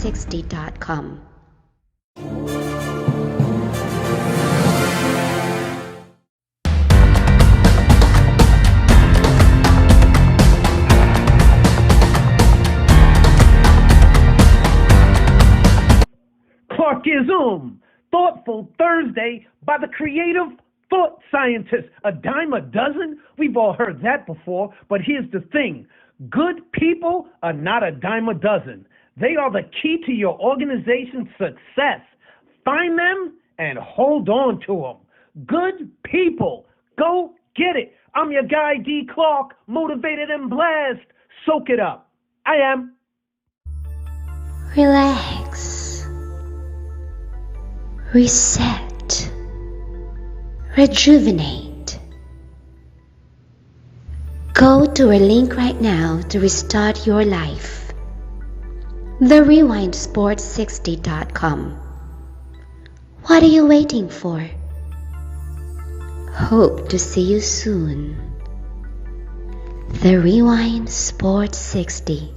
TRS60.com. Clarkism, Thoughtful Thursday by the creative thought scientist. A dime a dozen? We've all heard that before, but here's the thing. Good people are not a dime a dozen. They are the key to your organization's success. Find them and hold on to them. Good people. Go get it. I'm your guy, D. Clark, motivated and blessed. Soak it up. I am. Relax. Reset. Rejuvenate. Go to our link right now to restart your life. TheRewindSports60.com. What are you waiting for? Hope to see you soon. The Rewind Sports 60.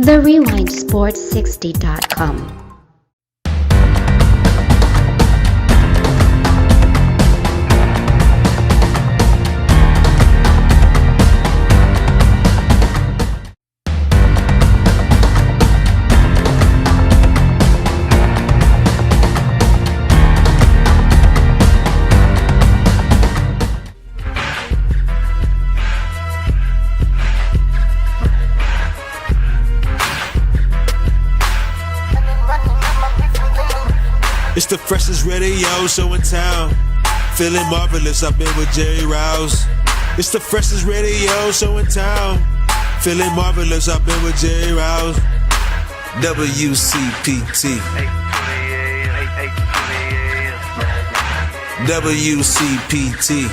TheRewindSports60.com. It's the freshest radio show in town. Feeling marvelous, I've been with Jerry Rouse. It's the freshest radio show in town. Feeling marvelous, I've been with Jerry Rouse. WCPT. WCPT.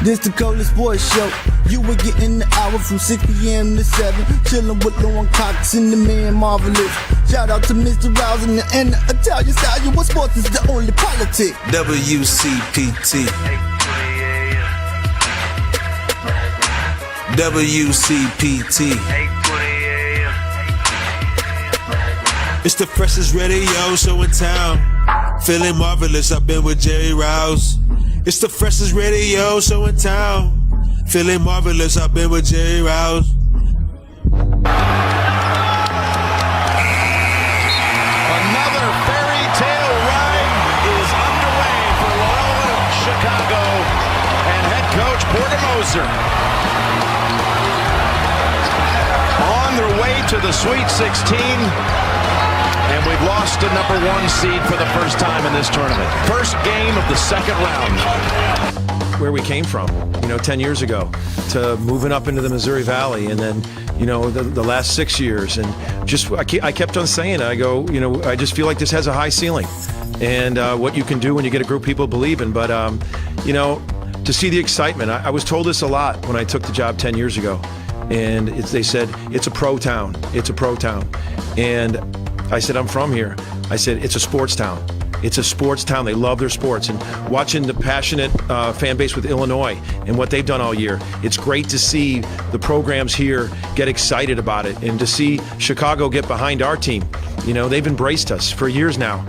This the coldest sports show. You were getting the hour from 6 p.m. to 7. Chillin' with Lauren Cox and the man Marvelous. Shout out to Mr. Rouse and the Italian style. You what sports is the only politic. WCPT. WCPT. It's the freshest radio show in town. Feeling marvelous, I've been with Jerry Rouse. It's the freshest radio show in town. Feeling marvelous, I've been with Jerry Rouse. Another fairy tale ride is underway for Loyola Chicago and head coach Porter Moser. On their way to the Sweet 16, and we've lost a number 1 seed for the first time in this tournament. First game of the second round. Where we came from, 10 years ago, to moving up into the Missouri Valley, and then, the last 6 years, and just I kept on saying it. I go, I just feel like this has a high ceiling, and what you can do when you get a group of people believing. But to see the excitement, I was told this a lot when I took the job 10 years ago, and they said it's a pro town, it's a pro town, and I said I'm from here. I said it's a sports town. It's a sports town. They love their sports. And watching the passionate fan base with Illinois and what they've done all year, it's great to see the programs here get excited about it, and to see Chicago get behind our team. They've embraced us for years now,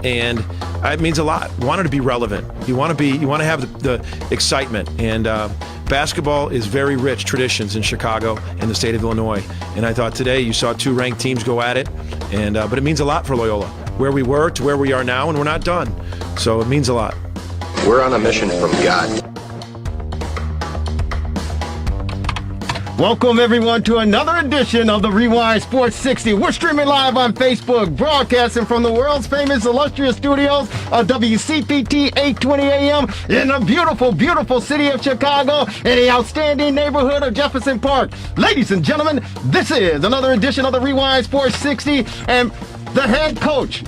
and it means a lot. Wanted to be relevant. You want to have the excitement, and basketball is very rich traditions in Chicago and the state of Illinois. And I thought today you saw 2 ranked teams go at it, and but it means a lot for Loyola. Where we were to where we are now, and we're not done. So it means a lot. We're on a mission from God. Welcome, everyone, to another edition of the Rewind Sports 60. We're streaming live on Facebook, broadcasting from the world's famous illustrious studios of WCPT 820 AM in the beautiful, beautiful city of Chicago in the outstanding neighborhood of Jefferson Park. Ladies and gentlemen, this is another edition of the Rewind Sports 60, and the head coach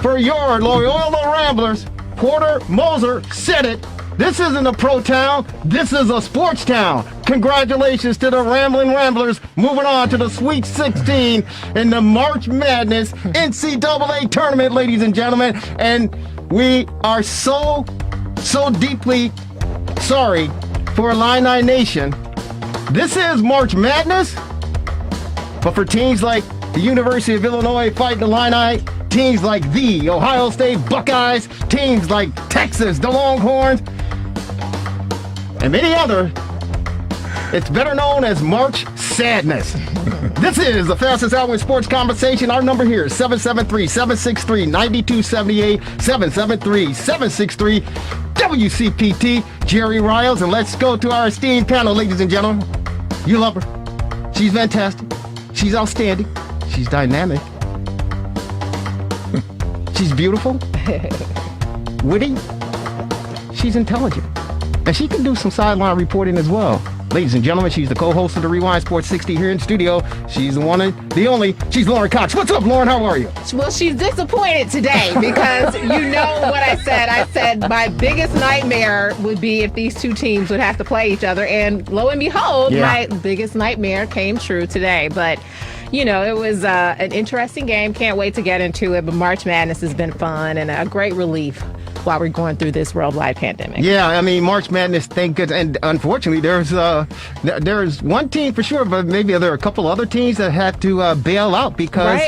for your Loyola Ramblers, Porter Moser, said it. This isn't a pro town. This is a sports town. Congratulations to the Rambling Ramblers moving on to the Sweet 16 in the March Madness NCAA tournament, ladies and gentlemen. And we are so deeply sorry for Illini Nation. This is March Madness, but for teams like the University of Illinois Fighting Illini, teams like the Ohio State Buckeyes, teams like Texas, the Longhorns, and many other, it's better known as March Sadness. This is the fastest hour in sports conversation. Our number here is 773-763-9278, 773-763-WCPT. Jerry Riles, and let's go to our esteemed panel, ladies and gentlemen. You love her. She's fantastic. She's outstanding. She's dynamic. She's beautiful. Witty. She's intelligent. And she can do some sideline reporting as well. Ladies and gentlemen, she's the co-host of the Rewind Sports 60 here in studio. She's the one and the only. She's Lauren Cox. What's up, Lauren? How are you? Well, she's disappointed today because you know what I said. I said my biggest nightmare would be if these two teams would have to play each other. And lo and behold, my biggest nightmare came true today. But you know, it was an interesting game. Can't wait to get into it. But March Madness has been fun and a great relief while we're going through this worldwide pandemic. Yeah, I mean, March Madness, thank goodness. And unfortunately, there's one team for sure, but maybe there are a couple other teams that had to bail out because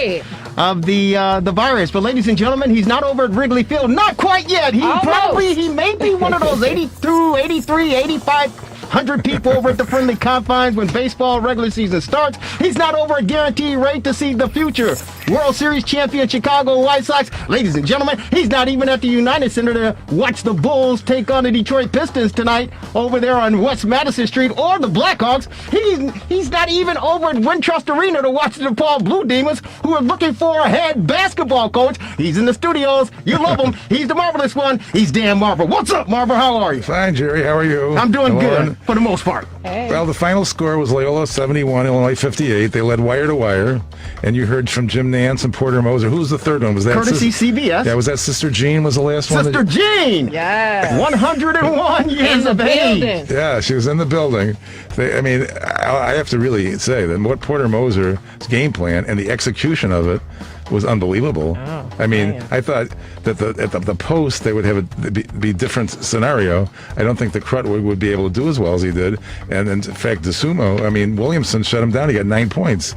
of the virus. But ladies and gentlemen, he's not over at Wrigley Field. Not quite yet. He may be one of those 82, 83, 8500 people over at the friendly confines when baseball regular season starts. He's not over at guaranteed rate to see the future World Series champion Chicago White Sox. Ladies and gentlemen, he's not even at the United Center to watch the Bulls take on the Detroit Pistons tonight over there on West Madison Street, or the Blackhawks. He's not even over at Wintrust Arena to watch the DePaul Blue Demons, who are looking for a head basketball coach. He's in the studios. You love him. He's the marvelous one. He's Dan Marver. What's up, Marver? How are you? Fine, Jerry. How are you? I'm doing good for the most part. Hey. Well, the final score was Loyola 71, Illinois 58. They led wire to wire, and you heard from Jim Nance and Porter Moser. Who was the third one? Was that courtesy CBS? Yeah, was that Sister Jean? Was the last one? Sister Jean. Yes. 101 years of age. Yeah, she was in the building. I have to really say that what Porter Moser's game plan and the execution of it was unbelievable. Oh, I thought that at the post they would have be different scenario. I don't think the Crutwood would be able to do as well as he did. And in fact, DeSumo, Williamson shut him down. He got 9 points.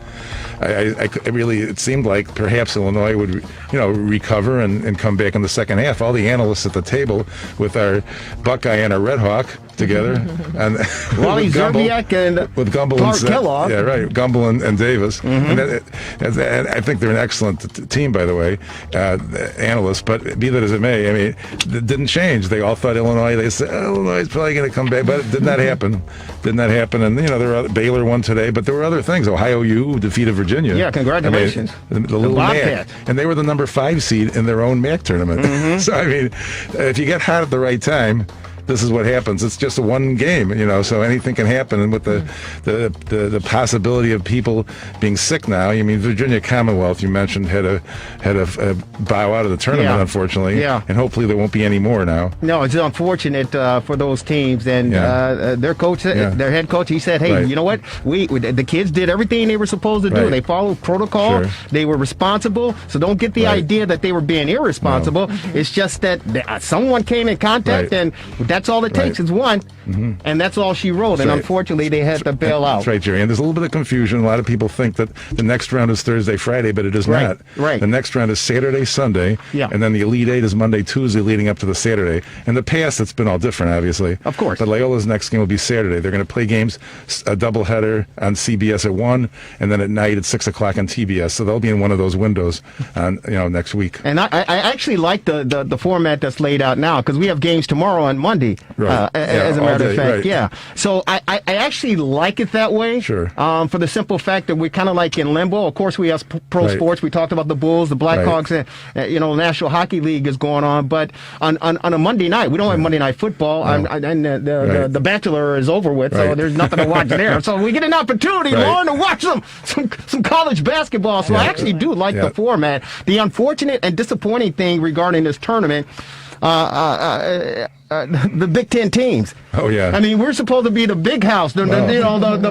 It seemed like perhaps Illinois would, recover and come back in the second half. All the analysts at the table with our Buckeye and our Red Hawk together, and Wally Zerbiak and with Gumbel Clark and Kellogg. Yeah, right. Gumbel and Davis. And I think they're an excellent team, by the way, analysts. But be that as it may, it didn't change. They all thought Illinois. They said Illinois is probably going to come back, but it did not happen. And Baylor won today, but there were other things. Ohio U defeated Virginia. Yeah, congratulations. The little MAC, and they were the number 5 seed in their own MAC tournament. So if you get hot at the right time, this is what happens. It's just a one game, so anything can happen. And with the possibility of people being sick now, Virginia Commonwealth, you mentioned, had a bow out of the tournament, unfortunately. Yeah. And hopefully there won't be any more now. No, it's unfortunate for those teams. And their coach, their head coach, he said, hey, you know what? The kids did everything they were supposed to do. They followed protocol. Sure. They were responsible. So don't get the idea that they were being irresponsible. No. It's just that someone came in contact and that's all it takes is one, and that's all she wrote. And unfortunately, they had to bail out. That's right, Jerry. And there's a little bit of confusion. A lot of people think that the next round is Thursday, Friday, but it is not. Right. The next round is Saturday, Sunday, and then the Elite Eight is Monday, Tuesday, leading up to the Saturday. In the past, it's been all different, obviously. Of course. But Loyola's next game will be Saturday. They're going to play games, a doubleheader on CBS at 1, and then at night at 6 o'clock on TBS. So they'll be in one of those windows on next week. And I actually like the format that's laid out now, because we have games tomorrow on Monday. Right. As a matter matter of fact. right. Yeah. So I actually like it that way. Sure. For the simple fact that we're kind of like in limbo. Of course, we have pro Right. sports. We talked about the Bulls, the Blackhawks, and National Hockey League is going on. But on a Monday night, we don't have Monday Night Football, and the Bachelor is over with, so Right. there's nothing to watch there. So we get an opportunity, Right. Lauren, to watch some college basketball. So I actually do like the format. The unfortunate and disappointing thing regarding this tournament, the Big Ten teams. Oh, yeah. I mean, we're supposed to be the big house, the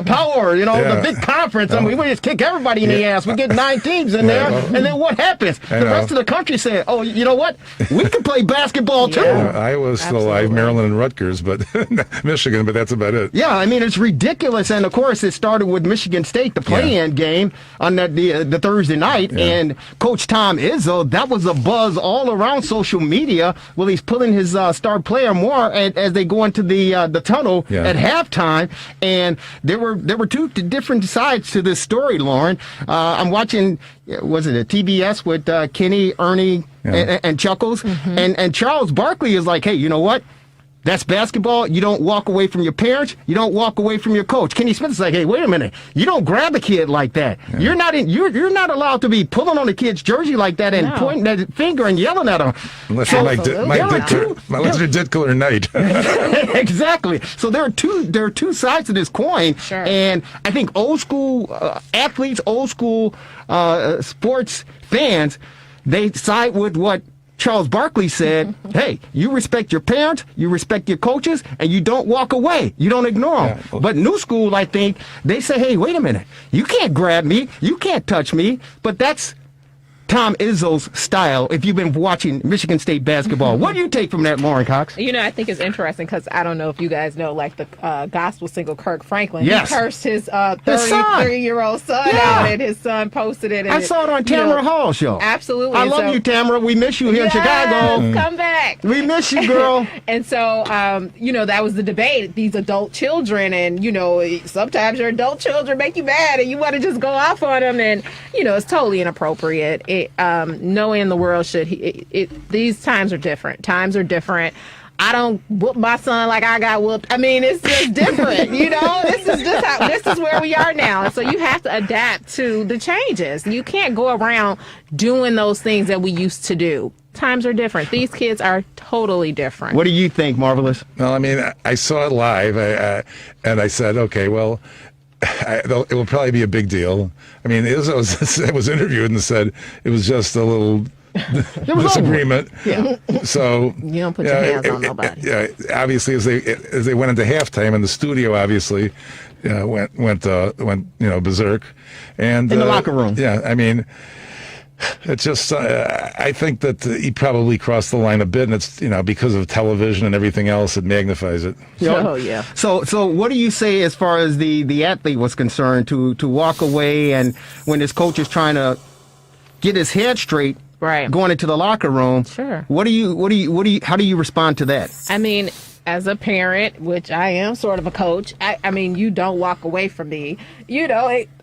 power, the big conference. I mean, we just kick everybody in the ass. We get 9 teams in there, and then what happens? The rest of the country said, "Oh, you know what? We can play basketball too." Iowa's still alive, Maryland and Rutgers, but Michigan, but that's about it. Yeah, I mean, it's ridiculous. And of course, it started with Michigan State, the play-in game on the Thursday night, and Coach Tom Izzo. That was a buzz all around social media. Well, he's pulling his star player more as they go into the tunnel at halftime, and there were two different sides to this story, Lauren. I'm watching, was it a TBS with Kenny, Ernie, and Chuckles, and Charles Barkley is like, hey, you know what? That's basketball. You don't walk away from your parents. You don't walk away from your coach. Kenny Smith is like, hey, wait a minute. You don't grab a kid like that. You're not allowed to be pulling on a kid's jersey like that and pointing that finger and yelling at him. Unless you're Mike Ditka or Knight. Exactly. So there are two sides to this coin, and I think old school athletes, old school sports fans, they side with what Charles Barkley said, hey, you respect your parents, you respect your coaches, and you don't walk away. You don't ignore them. Yeah. But new school, I think, they say, hey, wait a minute. You can't grab me. You can't touch me. But that's Tom Izzo's style, if you've been watching Michigan State basketball. What do you take from that, Lauren Cox? I think it's interesting because I don't know if you guys know, like the gospel single Kirk Franklin. Yes. He cursed his 33-year-old son out, and his son posted it. And I saw it on Tamara Hall's show. Absolutely. I love you, Tamara. We miss you here in Chicago. Come back. We miss you, girl. And so, that was the debate. These adult children, and, sometimes your adult children make you mad, and you want to just go off on them, and, it's totally inappropriate. No way in the world should these times are different. Times are different. I don't whoop my son like I got whooped. I mean, it's just different, This is where we are now. And so you have to adapt to the changes. You can't go around doing those things that we used to do. Times are different. These kids are totally different. What do you think, Marvelous? Well, I mean, I saw it live, and I said, okay, well, it will probably be a big deal. I mean, it was interviewed and said it was just a little disagreement. Yeah. So you don't put your hands on nobody. Yeah. Obviously, as they went into halftime, and the studio obviously went berserk, and in the locker room. Yeah. I mean, it's just I think that he probably crossed the line a bit, and it's because of television and everything else, it magnifies it. Oh yeah. So what do you say as far as the athlete was concerned to walk away, and when his coach is trying to get his head straight, right, going into the locker room? Sure. How do you respond to that? I mean, as a parent, which I am sort of a coach, I mean, you don't walk away from me.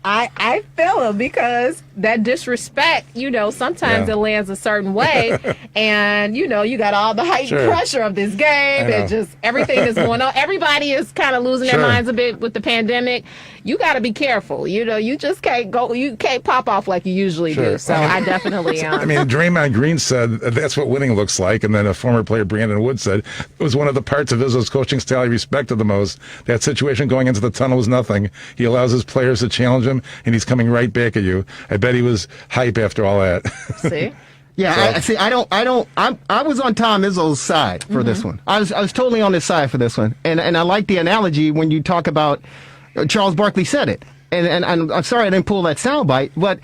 I feel him because that disrespect, sometimes it lands a certain way. And, you got all the heightened pressure of this game and just everything that's going on. Everybody is kind of losing their minds a bit with the pandemic. You got to be careful. You just you can't pop off like you usually do. So I definitely I mean, Draymond Green said that's what winning looks like. And then a former player, Brandon Wood, said it was one of the parts of Izzo's coaching style he respected the most. That situation going into the tunnel was nothing. He allows his players to challenge him, and he's coming right back at you. I bet he was hype after all that. See? Yeah, I was on Tom Izzo's side for this one. I was totally on his side for this one. And I like the analogy when you talk about Charles Barkley said it. And I'm sorry I didn't pull that soundbite, but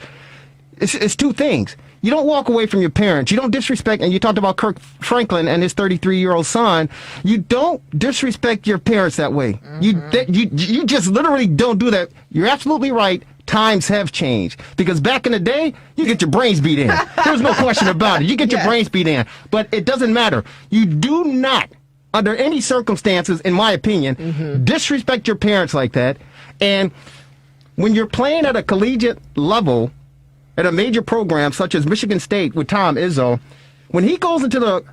it's two things. You don't walk away from your parents. You don't disrespect, and you talked about Kirk Franklin and his 33-year-old son. You don't disrespect your parents that way. You just literally don't do that. You're absolutely right. Times have changed. Because back in the day, you get your brains beat in. There's no question about it. You get your brains beat in. But it doesn't matter. You do not, under any circumstances, in my opinion, disrespect your parents like that. And when you're playing at a collegiate level, at a major program such as Michigan State with Tom Izzo, when he goes into the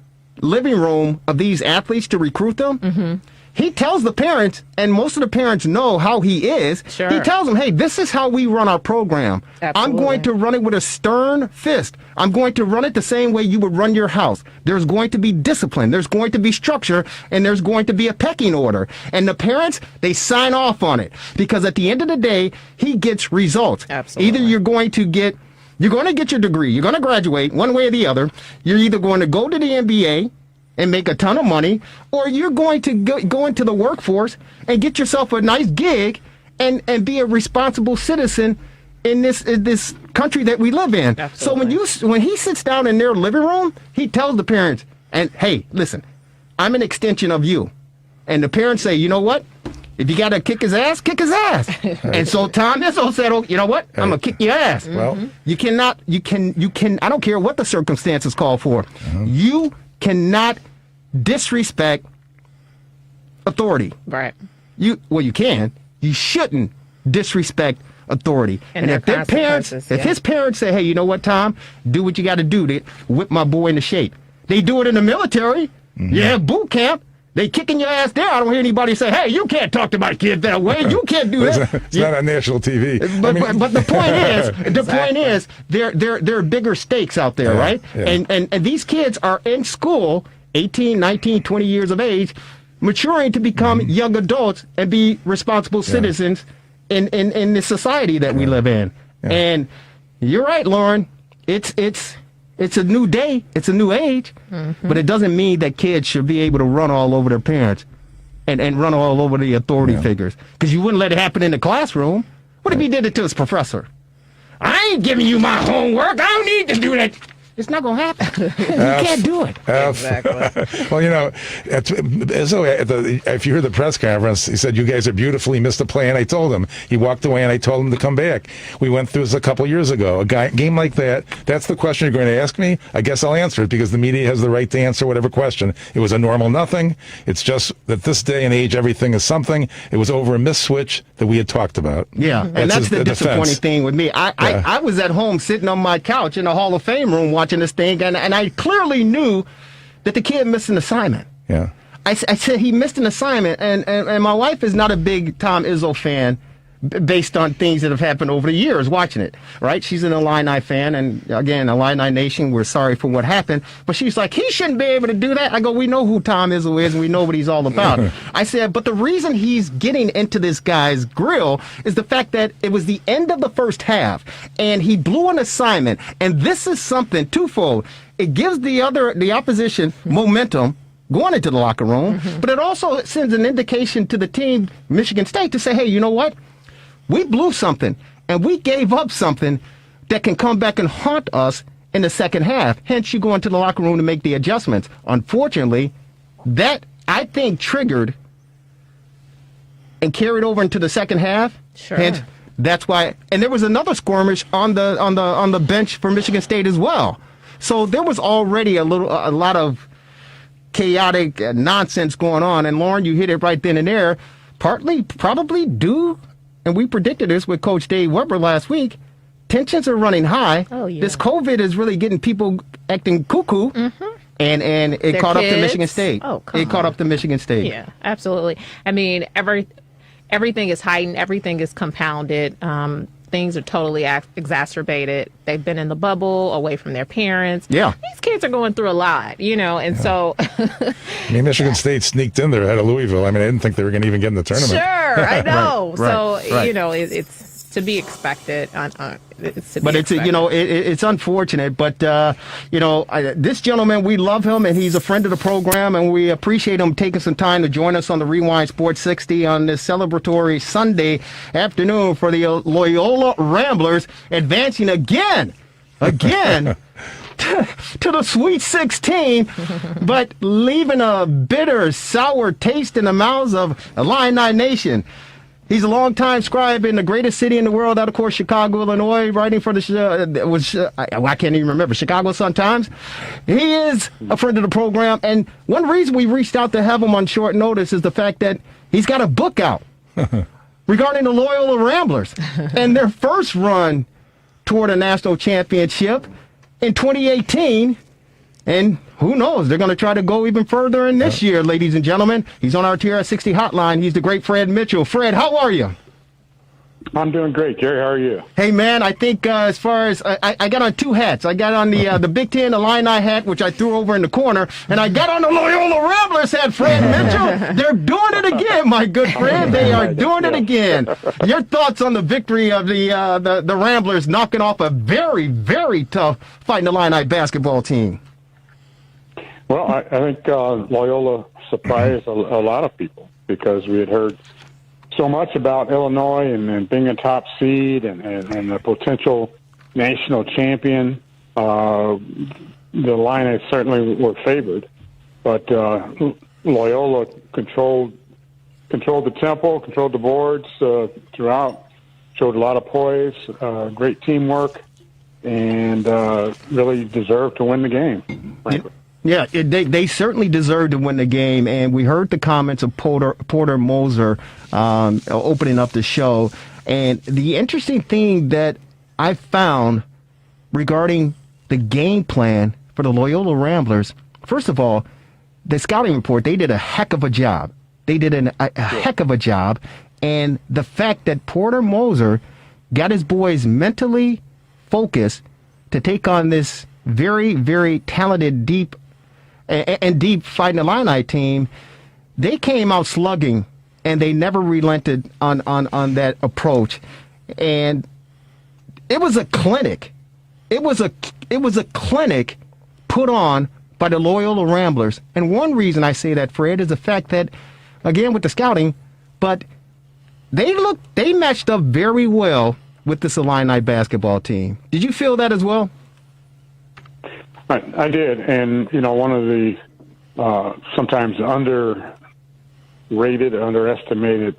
living room of these athletes to recruit them, he tells the parents, and most of the parents know how he is. Sure. He tells them, hey, this is how we run our program. Absolutely. I'm going to run it with a stern fist. I'm going to run it the same way you would run your house. There's going to be discipline. There's going to be structure, and there's going to be a pecking order. And the parents, they sign off on it because at the end of the day, he gets results. Absolutely. Either you're going to get your degree. You're going to graduate one way or the other. You're either going to go to the NBA and make a ton of money, or you're going to go into the workforce and get yourself a nice gig and be a responsible citizen in this country that we live in. Absolutely. So when he sits down in their living room, he tells the parents, and hey, listen, I'm an extension of you. And the parents say, you know what? If you got to kick his ass, kick his ass. And so Tom Izzo said, oh, you know what? I'm going to kick your ass. Well, you can, I don't care what the circumstances call for. You cannot disrespect authority. Right. You can. You shouldn't disrespect authority. And if their parents, if his parents say, hey, you know what, Tom, do what you got to do to whip my boy into shape. They do it in the military. Yeah, boot camp. They kicking your ass there. I don't hear anybody say, hey, you can't talk to my kid that way. You can't do that. It's not on national TV. But the point is, there are bigger stakes out there, right? Yeah. And these kids are in school, 18, 19, 20 years of age, maturing to become young adults and be responsible citizens in the society that we live in. Yeah. And you're right, Lauren. It's a new day. It's a new age. But it doesn't mean that kids should be able to run all over their parents and run all over the authority figures. Because you wouldn't let it happen in the classroom. What if he did it to his professor? I ain't giving you my homework. I don't need to do that. It's not going to happen. You can't do it. Exactly. Well, you know, if you heard the press conference, he said, you guys are beautiful. He missed a play, and I told him. He walked away, and I told him to come back. We went through this a couple years ago. A game like that, that's the question you're going to ask me? I guess I'll answer it because the media has the right to answer whatever question. It was a normal nothing. It's just that this day and age, everything is something. It was over a missed switch that we had talked about. Yeah, and that's the disappointing thing with me. I was at home sitting on my couch in the Hall of Fame room watching this thing, and I clearly knew that the kid missed an assignment. Yeah, I said he missed an assignment, and my wife is not a big Tom Izzo fan based on things that have happened over the years watching it, right? She's an Illini fan, and again, Illini Nation, we're sorry for what happened, but she's like, he shouldn't be able to do that. I go, we know who Tom Izzo is, and we know what he's all about. I said, but the reason he's getting into this guy's grill is the fact that it was the end of the first half, and he blew an assignment, and this is something twofold. It gives the opposition momentum going into the locker room, but it also sends an indication to the team, Michigan State, to say, hey, you know what? We blew something, and we gave up something that can come back and haunt us in the second half. Hence, you go into the locker room to make the adjustments. Unfortunately, that, I think, triggered and carried over into the second half. Sure. Hence, that's why. And there was another skirmish on the bench for Michigan State as well. So there was already a lot of chaotic nonsense going on. And Lauren, you hit it right then and there. Partly, probably due. And we predicted this with Coach Dave Weber last week. Tensions are running high. Oh, yeah. This COVID is really getting people acting cuckoo. And it caught up to Michigan State. Oh, come on. It caught up to Michigan State. Yeah, absolutely. I mean, everything is heightened. Everything is compounded. Things are totally exacerbated. They've been in the bubble, away from their parents. Yeah. These kids are going through a lot, and so... I mean, Michigan State sneaked in there ahead of Louisville. I mean, I didn't think they were going to even get in the tournament. Sure, I know. Right. It's to be expected. It's unfortunate, but this gentleman, we love him, and he's a friend of the program, and we appreciate him taking some time to join us on the Rewind Sports 60 on this celebratory Sunday afternoon for the Loyola Ramblers, advancing again to the Sweet 16, but leaving a bitter, sour taste in the mouths of Illini Nation. He's a longtime scribe in the greatest city in the world, out of course, Chicago, Illinois, writing for I can't even remember, Chicago Sun-Times. He is a friend of the program, and one reason we reached out to have him on short notice is the fact that he's got a book out regarding the Loyola Ramblers and their first run toward a national championship in 2018. And who knows? They're going to try to go even further in this year, ladies and gentlemen. He's on our TRS60 hotline. He's the great Fred Mitchell. Fred, how are you? I'm doing great, Jerry. How are you? Hey, man, I think as far as I got on two hats. I got on the Big Ten Illini hat, which I threw over in the corner, and I got on the Loyola Ramblers hat, Fred Mitchell. They're doing it again, my good friend. They are doing it again. Your thoughts on the victory of the Ramblers knocking off a very, very tough Fighting Illini basketball team? Well, I think Loyola surprised a lot of people because we had heard so much about Illinois and being a top seed and a potential national champion. The Illini certainly were favored, but Loyola controlled the tempo, controlled the boards throughout, showed a lot of poise, great teamwork, and really deserved to win the game, frankly. Yeah, they certainly deserved to win the game, and we heard the comments of Porter Moser opening up the show. And the interesting thing that I found regarding the game plan for the Loyola Ramblers, first of all, the scouting report, they did a heck of a job. They did a heck of a job, and the fact that Porter Moser got his boys mentally focused to take on this very, very talented, deep Fighting Illini team, they came out slugging, and they never relented on that approach. And it was a clinic. It was a clinic put on by the Loyola Ramblers. And one reason I say that, Fred, is the fact that, again, with the scouting, but they matched up very well with this Illini basketball team. Did you feel that as well? I did, and one of the sometimes underrated, underestimated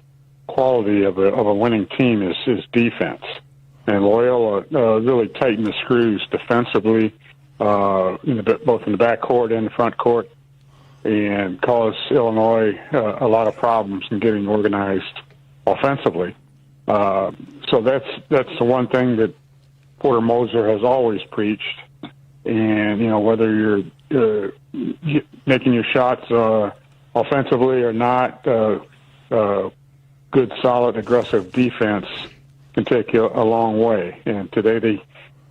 quality of a winning team is defense. And Loyola really tightened the screws defensively, both in the backcourt and the front court, and caused Illinois a lot of problems in getting organized offensively. So that's the one thing that Porter Moser has always preached. And, whether you're making your shots offensively or not, good, solid, aggressive defense can take you a long way. And today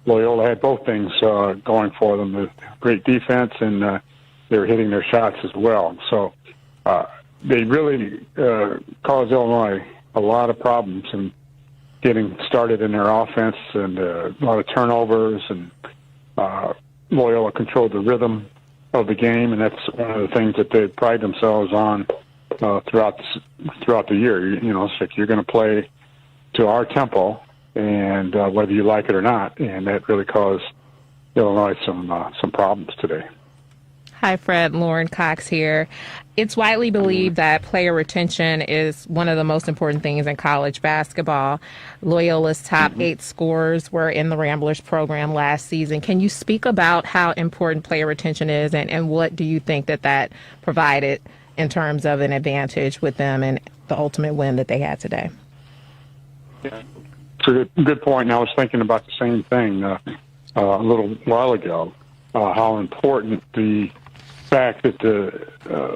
Loyola had both things going for them, the great defense, and they were hitting their shots as well. So they really caused Illinois a lot of problems in getting started in their offense, and a lot of turnovers, and Loyola controlled the rhythm of the game, and that's one of the things that they pride themselves on throughout the year. It's like you're going to play to our tempo, and whether you like it or not, and that really caused Illinois some problems today. Hi, Fred. Lauren Cox here. It's widely believed that player retention is one of the most important things in college basketball. Loyola's top 8 scorers were in the Ramblers program last season. Can you speak about how important player retention is, and what do you think that provided in terms of an advantage with them and the ultimate win that they had today? Yeah, it's a good point, and I was thinking about the same thing a little while ago, how important the fact that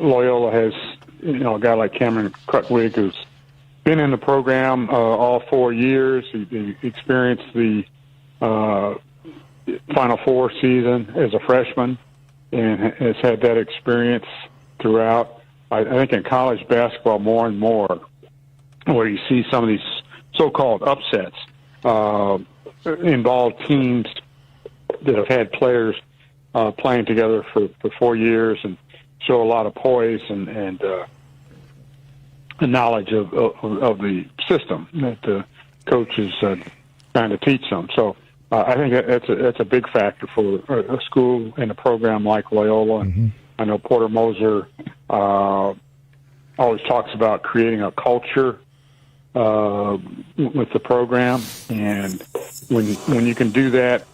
Loyola has, a guy like Cameron Krutwig who's been in the program all 4 years. He experienced the Final Four season as a freshman and has had that experience throughout. I think in college basketball more and more, where you see some of these so-called upsets involve teams that have had players playing together for 4 years and show a lot of poise and the knowledge of the system that the coach is trying to teach them. So I think that's a big factor for a school and a program like Loyola. Mm-hmm. I know Porter Moser always talks about creating a culture with the program, and when you can do that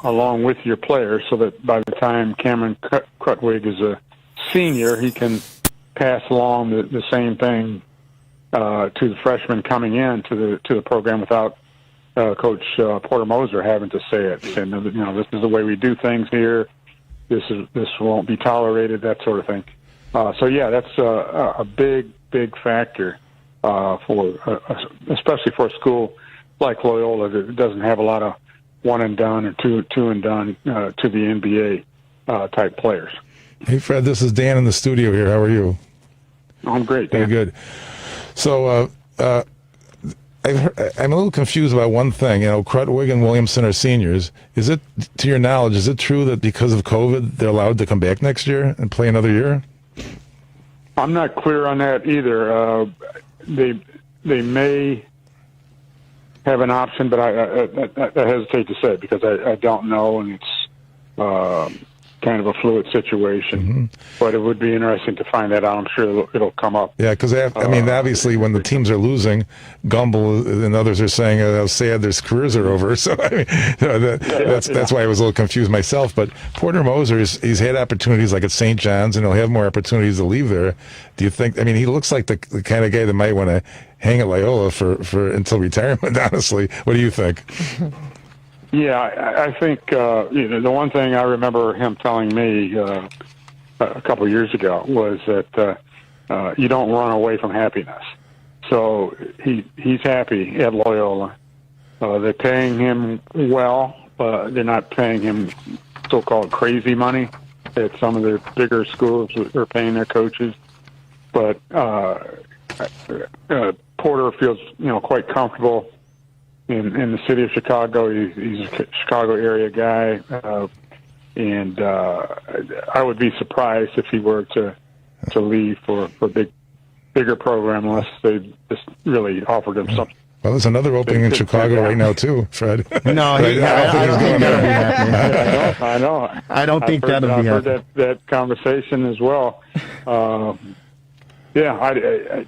along with your players, so that by the time Cameron Krutwig is a senior, he can pass along the same thing to the freshmen coming in to the program without Coach Porter Moser having to say it. And this is the way we do things here. this won't be tolerated, that sort of thing. So yeah, that's a big factor especially for a school like Loyola that doesn't have a lot of one and done or two and done to the NBA type players. Hey Fred, this is Dan in the studio here. How are you? I'm great, Dan. Very good. So I'm a little confused about one thing. Krutwig and Williamson are seniors. Is it, to your knowledge, is it true that because of COVID they're allowed to come back next year and play another year? I'm not clear on that either. They may have an option, but I hesitate to say because I don't know, and it's kind of a fluid situation. Mm-hmm. But it would be interesting to find that out. I'm sure it'll come up. Yeah, because obviously, when the teams are losing, Gumbel and others are saying how sad their careers are over. So that's why I was a little confused myself. But Porter Moser, he's had opportunities like at St. John's, and he'll have more opportunities to leave there. Do you think? I mean, he looks like the kind of guy that might want to hang at Loyola for until retirement. Honestly, what do you think? Yeah, I think the one thing I remember him telling me a couple of years ago was that you don't run away from happiness. So he's happy at Loyola. They're paying him well. They're not paying him so-called crazy money at some of the bigger schools that are paying their coaches. But Porter feels quite comfortable in the city of Chicago. He's a Chicago area guy, and I would be surprised if he were to leave for a bigger program unless they just really offered him something. Well, there's another opening in Chicago right now too, Fred. No, I don't think that'll be happening. I know. I don't think that'll be happening. I've heard that conversation as well. Yeah, I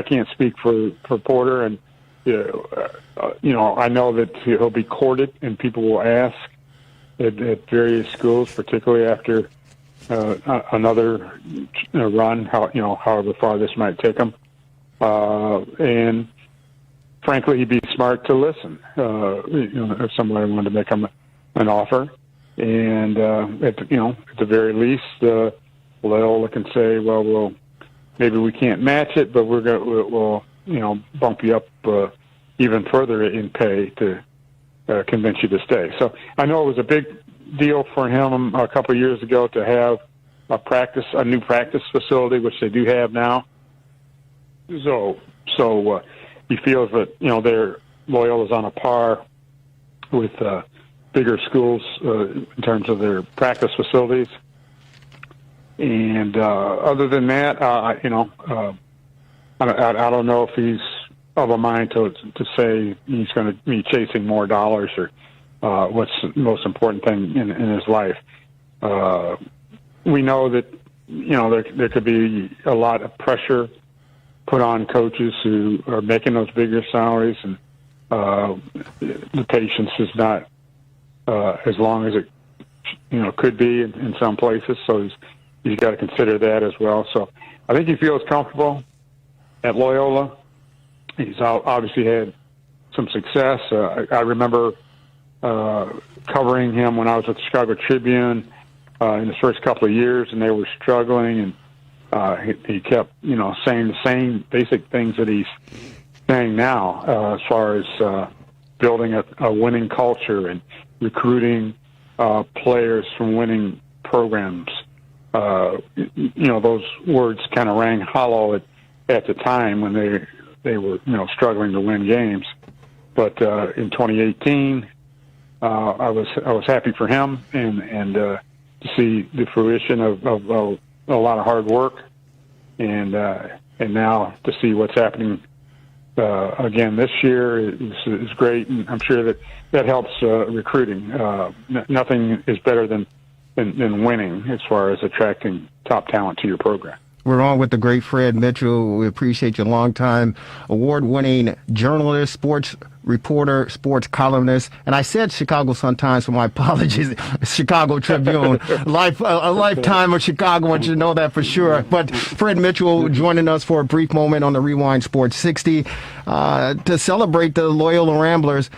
can't speak for Porter, and I know that he'll be courted, and people will ask at various schools, particularly after another run, however far this might take him. And frankly, he'd be smart to listen. If somebody wanted to make him an offer, and at the very least, Loyola can say, well, maybe we can't match it, but we'll bump you up even further in pay to convince you to stay. So I know it was a big deal for him a couple of years ago to have a new practice facility, which they do have now. So he feels that their Loyola's on a par with bigger schools in terms of their practice facilities. And other than that, I don't know if he's of a mind to say he's going to be chasing more dollars or what's the most important thing in his life. We know that there could be a lot of pressure put on coaches who are making those bigger salaries, and the patience is not as long as it could be in some places. So he's got to consider that as well. So I think he feels comfortable at Loyola. He's obviously had some success. I remember covering him when I was with the Chicago Tribune in his first couple of years, and they were struggling, and he kept, saying the same basic things that he's saying now as far as building a winning culture and recruiting players from winning programs. Those words kind of rang hollow at the time when they were struggling to win games. But in 2018, I was happy for him and to see the fruition of a lot of hard work, and now to see what's happening again this year is great, and I'm sure that helps recruiting. Nothing is better than winning as far as attracting top talent to your program. We're on with the great Fred Mitchell. We appreciate you, longtime award-winning journalist, sports reporter, sports columnist, and I said Chicago Sun-Times, so my apologies. Chicago Tribune, a lifetime of Chicago. I want you to know that for sure. But Fred Mitchell joining us for a brief moment on the Rewind Sports 60 to celebrate the Loyola Ramblers'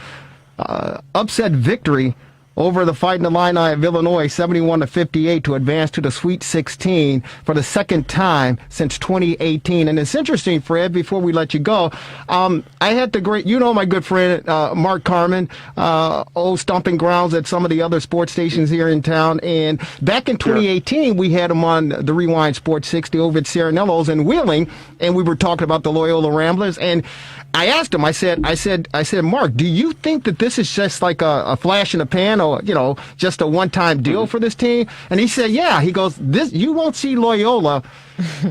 upset victory over the Fighting Illini of Illinois, 71-58, to advance to the Sweet 16 for the second time since 2018. And it's interesting, Fred, before we let you go, I had the great, my good friend, Mark Carmen, old stomping grounds at some of the other sports stations here in town. And back in 2018, we had him on the Rewind Sports 60 over at Serenello's in Wheeling, and we were talking about the Loyola Ramblers. And I asked him, I said, Mark, do you think that this is just like a flash in the pan or, just a one-time deal for this team? And he said, yeah. He goes, you won't see Loyola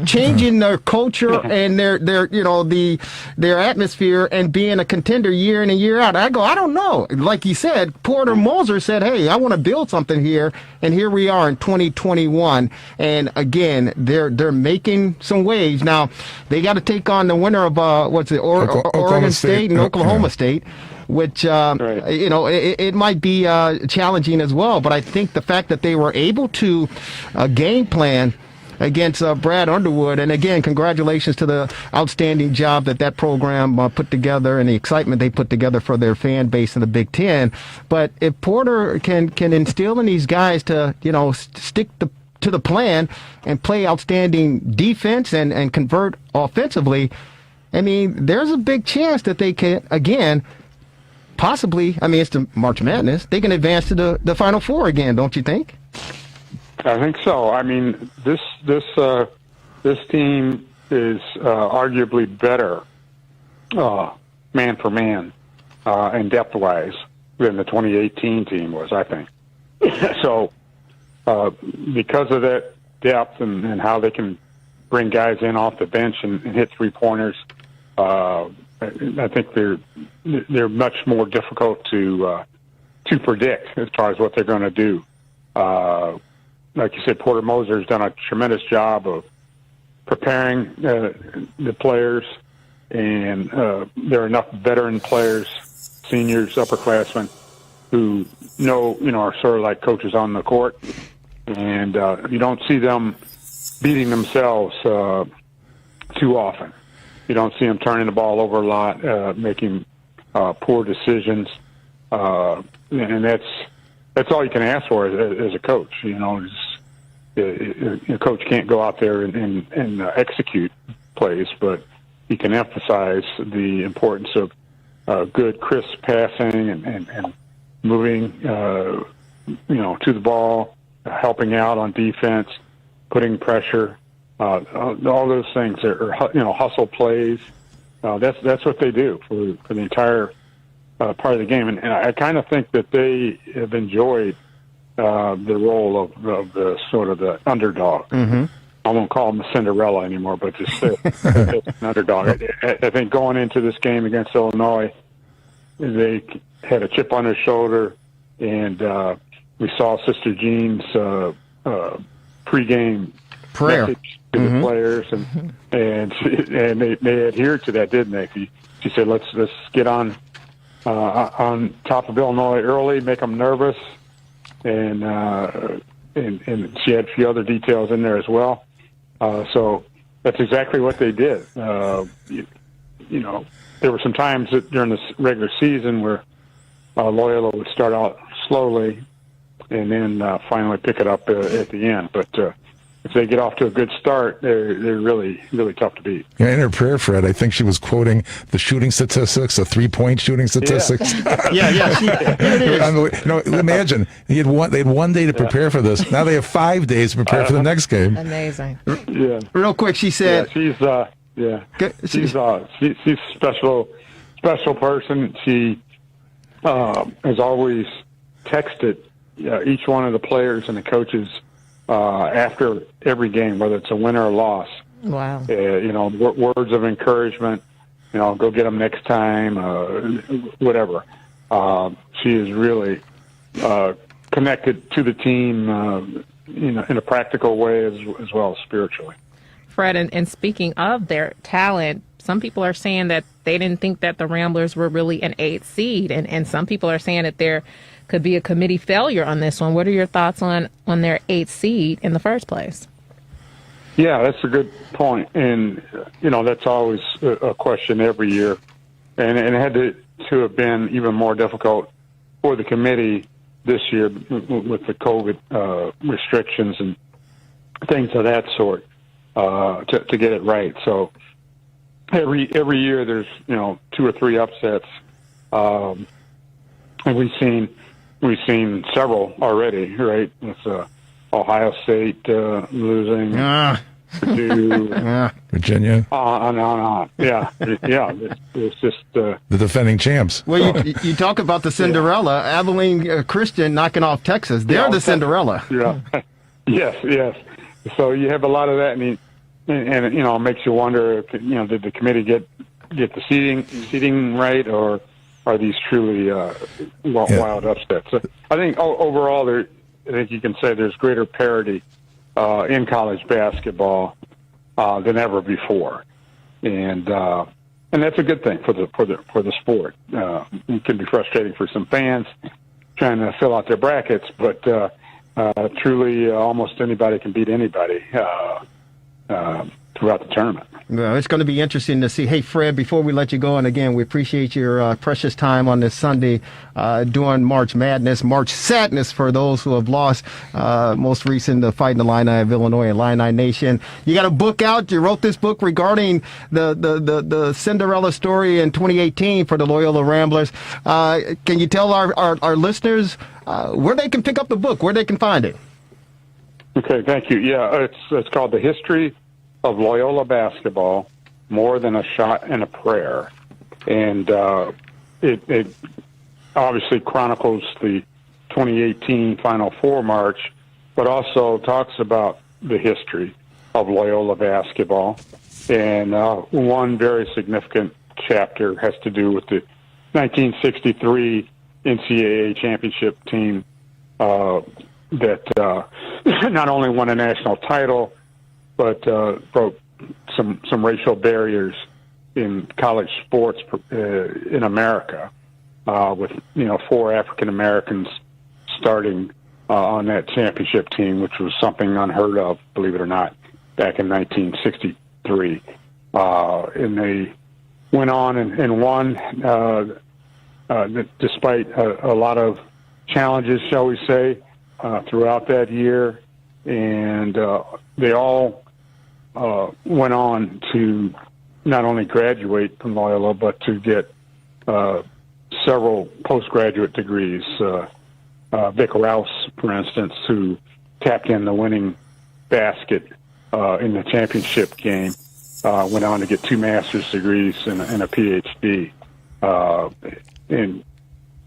changing their culture and their atmosphere and being a contender year in and year out. I go, I don't know. Like you said, Porter Moser said, hey, I want to build something here, and here we are in 2021. And again, they're making some waves. Now, they got to take on the winner of Oregon State and Oklahoma State, which it might be challenging as well. But I think the fact that they were able to game plan against Brad Underwood. And again, congratulations to the outstanding job that program put together and the excitement they put together for their fan base in the Big Ten. But if Porter can instill in these guys to, stick to the plan and play outstanding defense and convert offensively, I mean, there's a big chance that they can, again, possibly, it's the March Madness, they can advance to the Final Four again, don't you think? I think so. I mean, this team is arguably better man for man and depth wise than the 2018 team was, I think. So because of that depth and how they can bring guys in off the bench and hit 3-pointers, I think they're much more difficult to predict as far as what they're going to do. Like you said, Porter Moser has done a tremendous job of preparing the players, and there are enough veteran players, seniors, upperclassmen, who are sort of like coaches on the court, and you don't see them beating themselves too often. You don't see them turning the ball over a lot, making poor decisions, and that's all you can ask for as a coach. A coach can't go out there and execute plays, but he can emphasize the importance of good, crisp passing and moving, to the ball, helping out on defense, putting pressure, all those things are hustle plays. That's what they do for the entire part of the game, and I kind of think that they have enjoyed the role of the sort of the underdog. Mm-hmm. I won't call them a Cinderella anymore, but just an underdog. I think going into this game against Illinois, they had a chip on their shoulder, and we saw Sister Jean's pregame prayer message to the players, and they adhered to that, didn't they? She said, "Let's get on top of Illinois early, make them nervous," and she had a few other details in there as well. So that's exactly what they did. There were some times during this regular season where Loyola would start out slowly and then finally pick it up at the end. But if they get off to a good start, they're really, really tough to beat. Yeah, in her prayer, Fred, I think she was quoting the shooting statistics, the 3-point shooting statistics. Yeah. Imagine they had one day to prepare for this. Now they have 5 days to prepare for the next game. Amazing. Yeah. Real quick, she said, she's a special person. She has always texted each one of the players and the coaches after every game, whether it's a win or a loss. Wow. Words of encouragement, go get them next time, whatever. She is really connected to the team, in a practical way as well as spiritually. Fred, and speaking of their talent, some people are saying that they didn't think that the Ramblers were really an 8th seed, and some people are saying that there could be a committee failure on this one. What are your thoughts on their 8th seed in the first place? Yeah, that's a good point. And, that's always a question every year. And it had to have been even more difficult for the committee this year with the COVID restrictions and things of that sort to get it right. So every year there's 2 or 3 upsets, and we've seen several already, right? With Ohio State losing, Purdue, Virginia, on. Yeah. It's just the defending champs. Well, you talk about the Cinderella, Abilene Christian knocking off Texas. They're the Cinderella. Yeah. Yes. So you have a lot of that, and it makes you wonder if did the committee get the seating right, or are these truly wild upsets? So I think overall, I think you can say there's greater parity in college basketball than ever before, and that's a good thing for the sport. It can be frustrating for some fans trying to fill out their brackets, but truly, almost anybody can beat anybody throughout the tournament. Well, it's going to be interesting to see. Hey, Fred, before we let you go, and again, we appreciate your precious time on this Sunday during March Madness, March Sadness for those who have lost. Most recent, the Fighting Illini of Illinois and Illini Nation. You got a book out. You wrote this book regarding the Cinderella story in 2018 for the Loyola Ramblers. Can you tell our listeners where they can pick up the book, where they can find it? Okay, thank you. Yeah, it's called The History of Loyola Basketball, More Than a Shot and a Prayer. And it obviously chronicles the 2018 Final Four march, but also talks about the history of Loyola basketball. And one very significant chapter has to do with the 1963 NCAA championship team that not only won a national title, but broke some racial barriers in college sports in America, with 4 African Americans starting on that championship team, which was something unheard of, believe it or not, back in 1963. And they went on and won, despite a lot of challenges, shall we say, throughout that year. And they all went on to not only graduate from Loyola, but to get several postgraduate degrees. Vic Rouse, for instance, who tapped in the winning basket in the championship game, went on to get 2 master's degrees and a PhD. And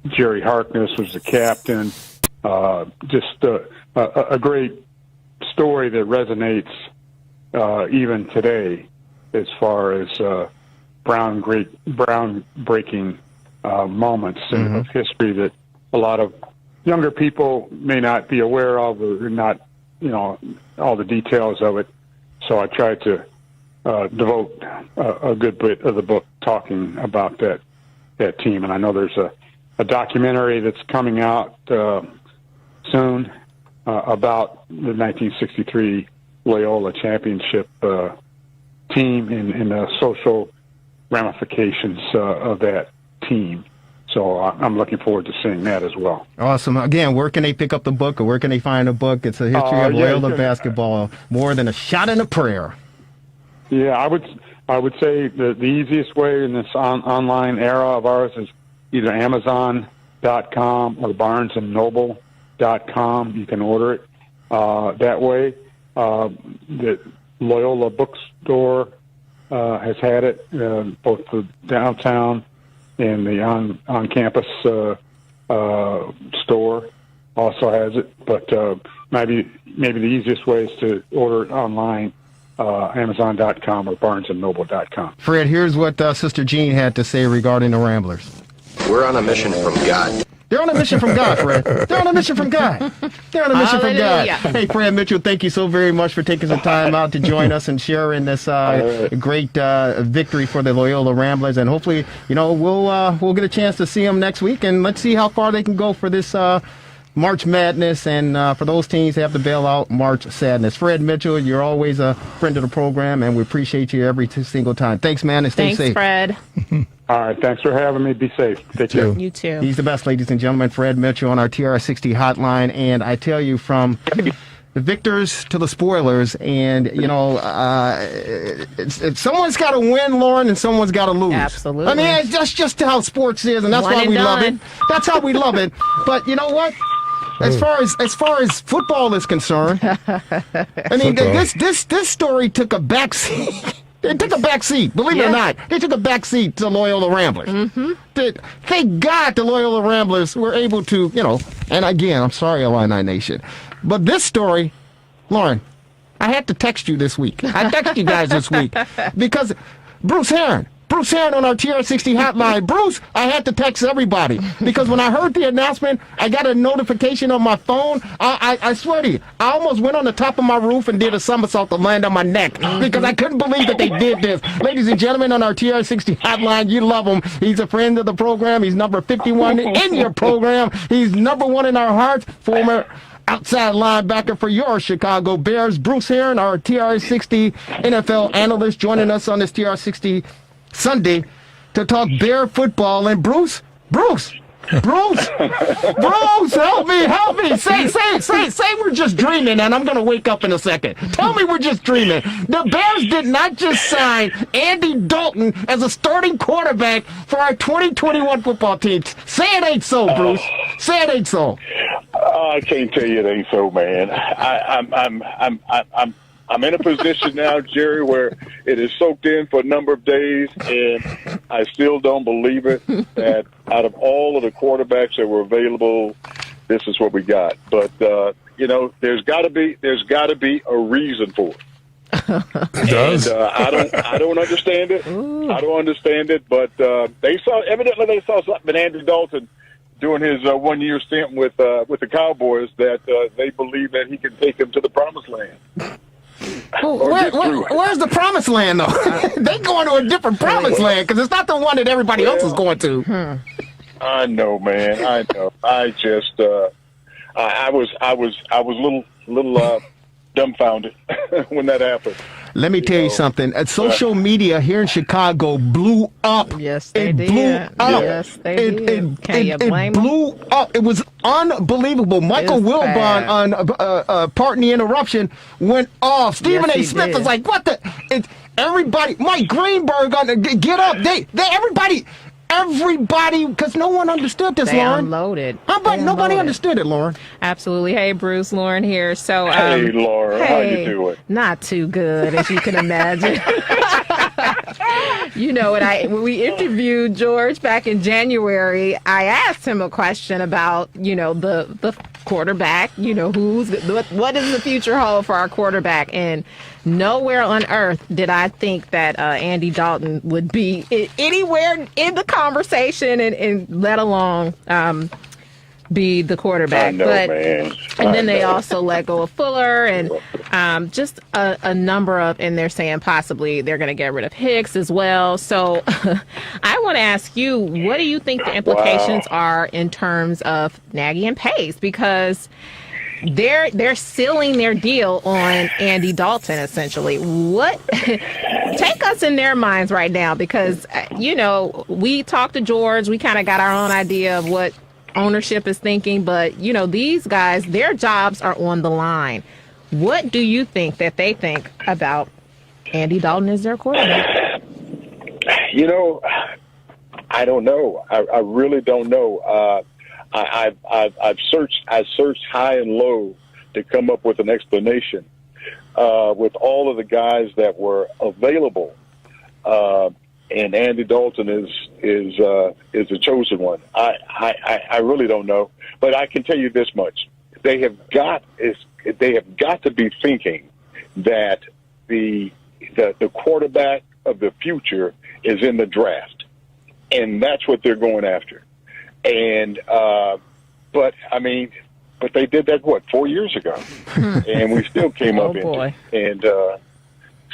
Jerry Harkness was the captain. Just a great story that resonates even today, as far as groundbreaking moments of history that a lot of younger people may not be aware of, or not, all the details of it. So I tried to devote a good bit of the book talking about that team. And I know there's a documentary that's coming out soon about the 1963 Loyola championship team and the social ramifications of that team. So I'm looking forward to seeing that as well. Awesome. Again, where can they pick up the book, or where can they find the book? It's a history of Loyola basketball, more than a shot and a prayer. Yeah, I would say the easiest way in this online era of ours is either Amazon.com or BarnesandNoble.com. You can order it that way. The Loyola bookstore has had it, both the downtown and the on-campus store also has it. But maybe the easiest way is to order it online, Amazon.com or BarnesandNoble.com. Fred, here's what Sister Jean had to say regarding the Ramblers. We're on a mission from God. They're on a mission from God, Fred. They're on a mission from God. They're on a mission from God. Hey, Fred Mitchell, thank you so very much for taking some time out to join us and sharing this great victory for the Loyola Ramblers. And hopefully, we'll get a chance to see them next week, and let's see how far they can go for this March Madness, and for those teams that have to bail out, March Sadness. Fred Mitchell, you're always a friend of the program, and we appreciate you every single time. Thanks, man, and stay safe. Thanks, Fred. All right, thanks for having me. Be safe. Take care. You too. He's the best, ladies and gentlemen. Fred Mitchell on our TRS60 hotline, and I tell you, from the victors to the spoilers, and someone's got to win, Lauren, and someone's got to lose. Absolutely. I mean, that's just how sports is, and that's why we love it. That's how we love it. But you know what? As far as football is concerned, I mean, this story took a backseat. It took a backseat, believe it or not. It took a backseat to Loyola Ramblers. Mm-hmm. Thank God the Loyola Ramblers were able to, and again, I'm sorry, Illini Nation, but this story, Lauren, I had to text you this week. I texted you guys this week because Bruce Heron on our TR60 hotline. Bruce, I had to text everybody because when I heard the announcement, I got a notification on my phone. I swear to you, I almost went on the top of my roof and did a somersault to land on my neck because I couldn't believe that they did this. Ladies and gentlemen, on our TR60 hotline, you love him. He's a friend of the program. He's number 51 in your program. He's number 1 in our hearts. Former outside linebacker for your Chicago Bears, Bruce Heron, our TR60 NFL analyst, joining us on this TR60 Sunday to talk Bear football. And Bruce, help me. Say we're just dreaming, and I'm going to wake up in a second. Tell me we're just dreaming. The Bears did not just sign Andy Dalton as a starting quarterback for our 2021 football team. Say it ain't so, Bruce. Say it ain't so. I can't tell you it ain't so, man. I'm in a position now, Jerry, where it is soaked in for a number of days, and I still don't believe it that out of all of the quarterbacks that were available, this is what we got. But there's got to be a reason for it. It does. And, I don't understand it. Ooh. I don't understand it. But they saw something in Andy Dalton during his 1-year stint with the Cowboys that they believe that he can take them to the promised land. Where's the promised land, though? They going to a different promised land because it's not the one that everybody else is going to. I know, man. I know. I just, I was a little dumbfounded when that happened. Let me tell you something. Social media here in Chicago blew up. Yes, they did. Blew up. Yes, they did. Can you blame them? It blew up. It was unbelievable. Michael Wilbon on Pardon the Interruption went off. Stephen A. Smith was like, what the? Everybody, Mike Greenberg on Get Up. Everybody, because no one understood this, Lauren. Unloaded. How about nobody understood it, Lauren? Absolutely. Hey, Bruce, Lauren here. So, hey, Lauren, how you doing? Not too good, as you can imagine. When we interviewed George back in January, I asked him a question about, the quarterback, what does the future hold for our quarterback? And nowhere on earth did I think that Andy Dalton would be anywhere in the conversation and let alone be the quarterback. I know, man. And then they also let go of Fuller and just a number of, and they're saying possibly they're going to get rid of Hicks as well. So I want to ask you, what do you think the implications are in terms of Nagy and Pace? Because they're sealing their deal on Andy Dalton, essentially. What take us in their minds right now? Because, we talked to George. We kind of got our own idea of what ownership is thinking. But, these guys, their jobs are on the line. What do you think that they think about Andy Dalton as their quarterback? I don't know. I really don't know. I've searched high and low to come up with an explanation with all of the guys that were available, and Andy Dalton is the chosen one. I really don't know, but I can tell you this much: they have got to be thinking that the quarterback of the future is in the draft, and that's what they're going after. And, but they did that, 4 years ago? And we still came up in it. And,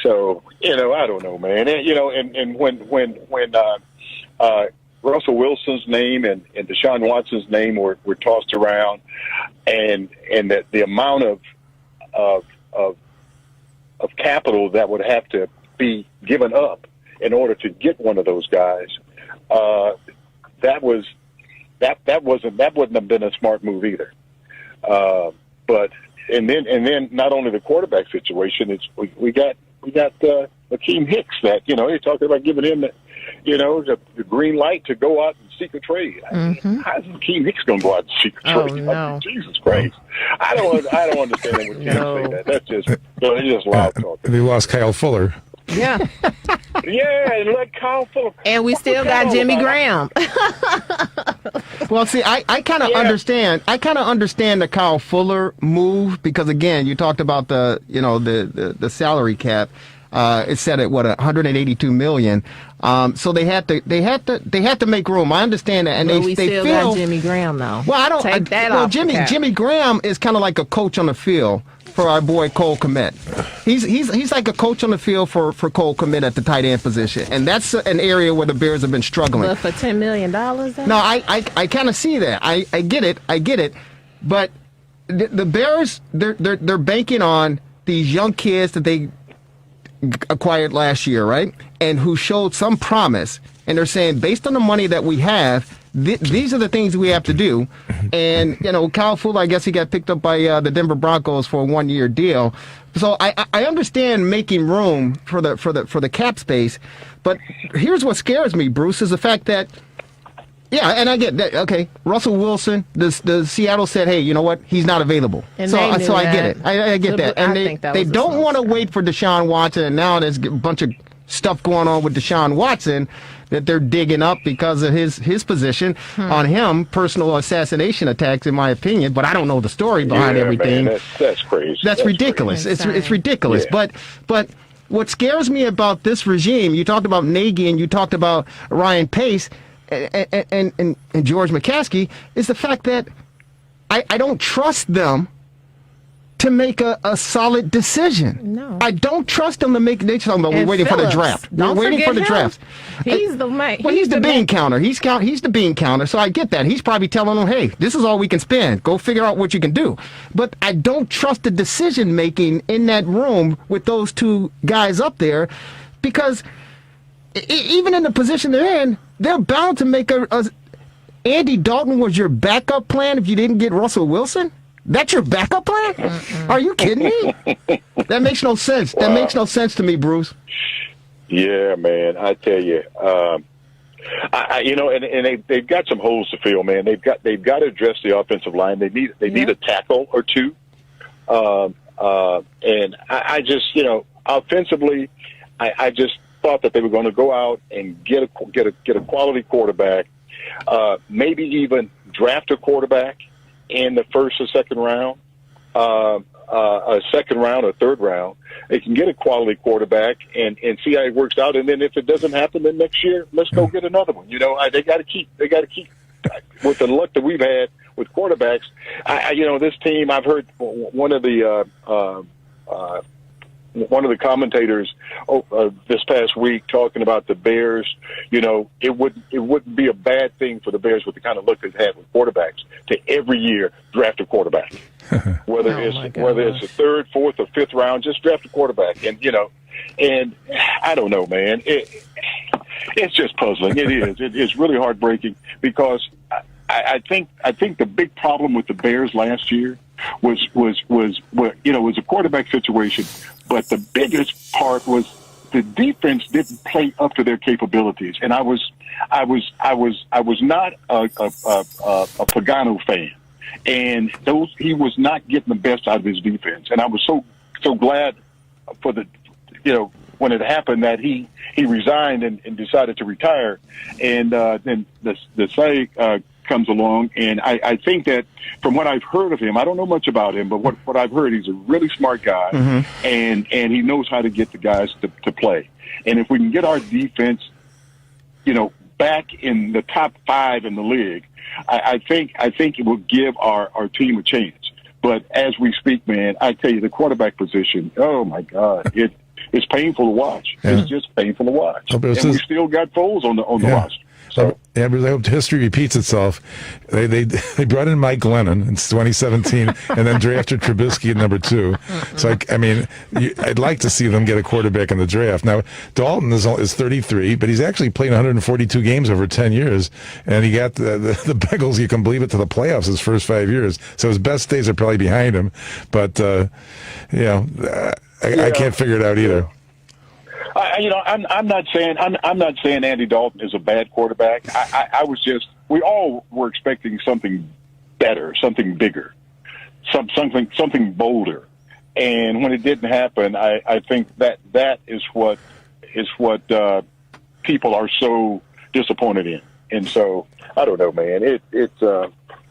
so, I don't know, man. And when Russell Wilson's name and Deshaun Watson's name were tossed around, and that the amount of capital that would have to be given up in order to get one of those guys, that wouldn't have been a smart move either. But then not only the quarterback situation, we got Akeem Hicks that you're talking about giving him the green light to go out and seek a trade. Mm-hmm. How's Akeem Hicks going to go out and seek a trade? Oh, no. Jesus Christ! I don't understand when you say that. That's just loud talk. They lost Kyle Fuller. Yeah. Yeah, and let Kyle Fuller. And we still got Jimmy Graham. Well, see, I kind of understand. I kind of understand the Kyle Fuller move because, again, you talked about the salary cap. It's set at what, $182 million. So they had to make room. I understand that, and we still got Jimmy Graham though. Well, I don't. Take that well, off the cap. Jimmy Graham is kind of like a coach on the field for our boy Cole Kmet. He's like a coach on the field for Cole Kmet at the tight end position, and that's an area where the Bears have been struggling. But for $10 million, though? No, I kind of see that. I get it, but the Bears they're banking on these young kids that they acquired last year, right? And who showed some promise. And they're saying, based on the money that we have, these are the things we have to do. And, Kyle Fuller, I guess he got picked up by the Denver Broncos for a 1-year deal. So I understand making room for the cap space. But here's what scares me, Bruce, is the fact that, yeah, and I get that. Okay, Russell Wilson, the Seattle said, hey, you know what? He's not available. And so I get it. I get So that. I And think that they was a don't smart want to step. wait for Deshaun Watson, and now there's a bunch of stuff going on with Deshaun Watson that they're digging up because of his position on him, personal assassination attacks, in my opinion. But I don't know the story behind everything. Man, that's crazy. That's ridiculous. crazy. It's ridiculous. Yeah. But what scares me about this regime, you talked about Nagy and you talked about Ryan Pace and George McCaskey, is the fact that I don't trust them to make a solid decision. No. I don't trust them to make. They're talking about we're waiting for the Phillips, draft. don't We're waiting for the forget him. draft. He's the man. Well, he's the bean counter. He's the bean counter. So I get that. He's probably telling them, "Hey, this is all we can spend. Go figure out what you can do." But I don't trust the decision making in that room with those two guys up there, because even in the position they're in, they're bound to make a. Andy Dalton was your backup plan if you didn't get Russell Wilson. That's your backup plan? Are you kidding me? That makes no sense. That makes no sense to me, Bruce. Yeah, man. I tell you, they've got some holes to fill, man. They've got to address the offensive line. They need a tackle or two. And I just, offensively, I just thought that they were going to go out and get a quality quarterback, maybe even draft a quarterback in the first or second round, a second round or third round. They can get a quality quarterback and see how it works out. And then if it doesn't happen, then next year, let's go get another one. They got to keep with the luck that we've had with quarterbacks. This team, I've heard one of the commentators this past week talking about the Bears. It wouldn't be a bad thing for the Bears with the kind of luck they've had with quarterbacks to every year draft a quarterback, whether it's the third, fourth, or fifth round, just draft a quarterback. And and I don't know, man. It's just puzzling. It is. It's really heartbreaking because I think the big problem with the Bears last year was a quarterback situation. But the biggest part was the defense didn't play up to their capabilities, and I was not a Pagano fan, and he was not getting the best out of his defense, and I was so glad for when it happened that he resigned and decided to retire, and then the say comes along, and I think that from what I've heard of him, I don't know much about him, but what I've heard, he's a really smart guy, and he knows how to get the guys to play. And if we can get our defense, back in the top 5 in the league, I think it will give our team a chance. But as we speak, man, I tell you, the quarterback position, oh my God, it's painful to watch. Yeah. It's just painful to watch. And we still got Foles on the roster. So. Yeah, but I hope history repeats itself. They brought in Mike Glennon in 2017 and then drafted Trubisky at number 2. So, I'd like to see them get a quarterback in the draft. Now, Dalton is 33, but he's actually played 142 games over 10 years, and he got the Bengals, you can believe it, to the playoffs his first 5 years. So his best days are probably behind him. But, I can't figure it out either. I'm not saying Andy Dalton is a bad quarterback. We all were expecting something better, something bigger, something bolder. And when it didn't happen, I think that is what people are so disappointed in. And so I don't know, man.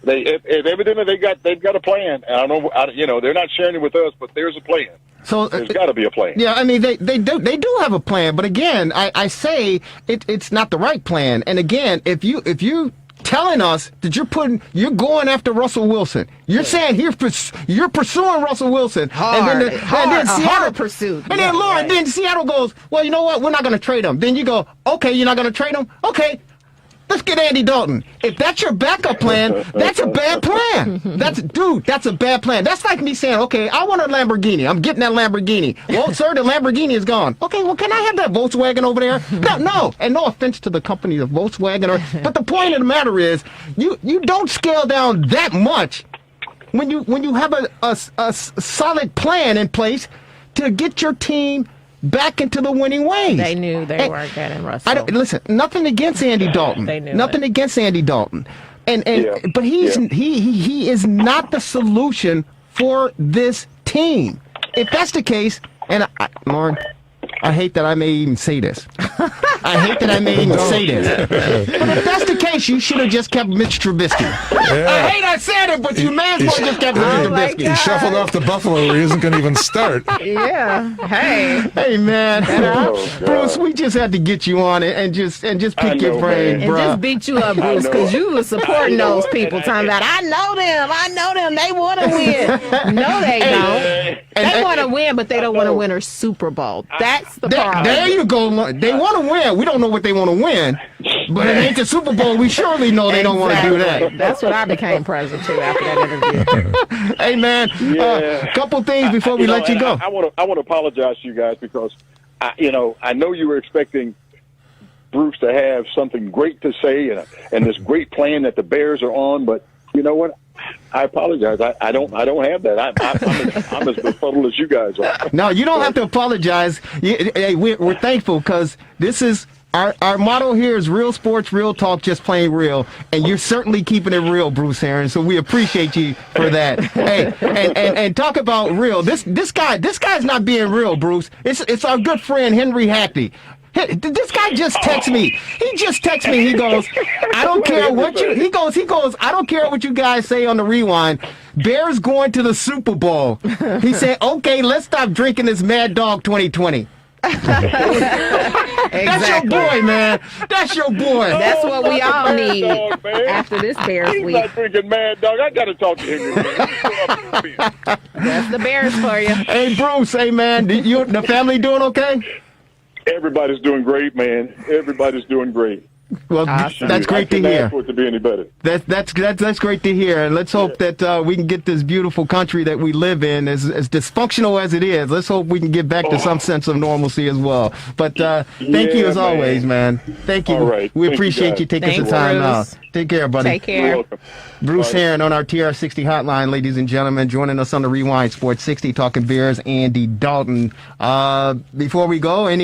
Evidently they've got a plan. I don't know. They're not sharing it with us, but there's a plan. So there's got to be a plan. Yeah, I mean they do have a plan, but again, I say it's not the right plan. And again, if you telling us that you're going after Russell Wilson, you're saying you're pursuing Russell Wilson, hard, and then Seattle pursuit, and then Lauren, then Seattle goes, well, you know what, we're not going to trade him. Then you go, okay, you're not going to trade him, okay. Let's get Andy Dalton. If that's your backup plan, that's a bad plan. That's a bad plan. That's like me saying, okay, I want a Lamborghini. I'm getting that Lamborghini. Well, sir, the Lamborghini is gone. Okay, well, can I have that Volkswagen over there? No. And no offense to the company of Volkswagen, but the point of the matter is, you don't scale down that much when you have a solid plan in place to get your team back into the winning ways. They knew they weren't getting Russell. Listen, nothing against Andy Dalton. They knew nothing against Andy Dalton. But he is not the solution for this team. If that's the case, and Lauren, I hate that I may even say this. But if that's the case, you should have just kept Mitch Trubisky. Yeah. I hate I said it, but you may as well just kept Mitch Trubisky. He shuffled off to Buffalo where he isn't going to even start. Yeah. Hey, man. Bruce, we just had to get you on it and just pick your brain, bro. And just beat you up, Bruce, because you were supporting those people. Talking about, I know them. They want to win. No, they don't. They want to win, but they don't want to win a Super Bowl. That's the problem. There you go. They want to win. We don't know what they want to win, but it ain't the Super Bowl. We surely know they don't want to do that. That's what I became president to after that interview. Hey, man, couple things before we let you go. I want to apologize to you guys because I know you were expecting Bruce to have something great to say and this great plan that the Bears are on, but you know what? I apologize. I don't have that. I'm as befuddled as you guys are. No, you don't have to apologize. Hey, we're thankful because this is our motto here is real sports, real talk, just plain real. And you're certainly keeping it real, Bruce Herron. So we appreciate you for that. Hey, and talk about real. This guy's not being real, Bruce. It's our good friend Henry Hackney. This guy just texted me. He just texted me. He goes, I don't care what you. He goes. I don't care what you guys say on the rewind. Bears going to the Super Bowl. He said, okay, let's stop drinking this Mad Dog 2020. Exactly. That's your boy, man. That's your boy. That's what we all need after this Bears week. He's not drinking Mad Dog. I got to talk to him. That's the Bears for you. Hey, Bruce. Hey, man. The family doing okay? Everybody's doing great, man. Everybody's doing great. Well, that's great to hear. I couldn't ask for it to be any better. That's great to hear, and let's hope that we can get this beautiful country that we live in, as dysfunctional as it is. Let's hope we can get back to some sense of normalcy as well. But thank you as always, man. Thank you. All right. We appreciate you taking some time out. Take care, buddy. Take care. You're welcome. Bruce Herron on our TR60 hotline, ladies and gentlemen, joining us on the Rewind Sports 60, talking Bears. Andy Dalton. Before we go, one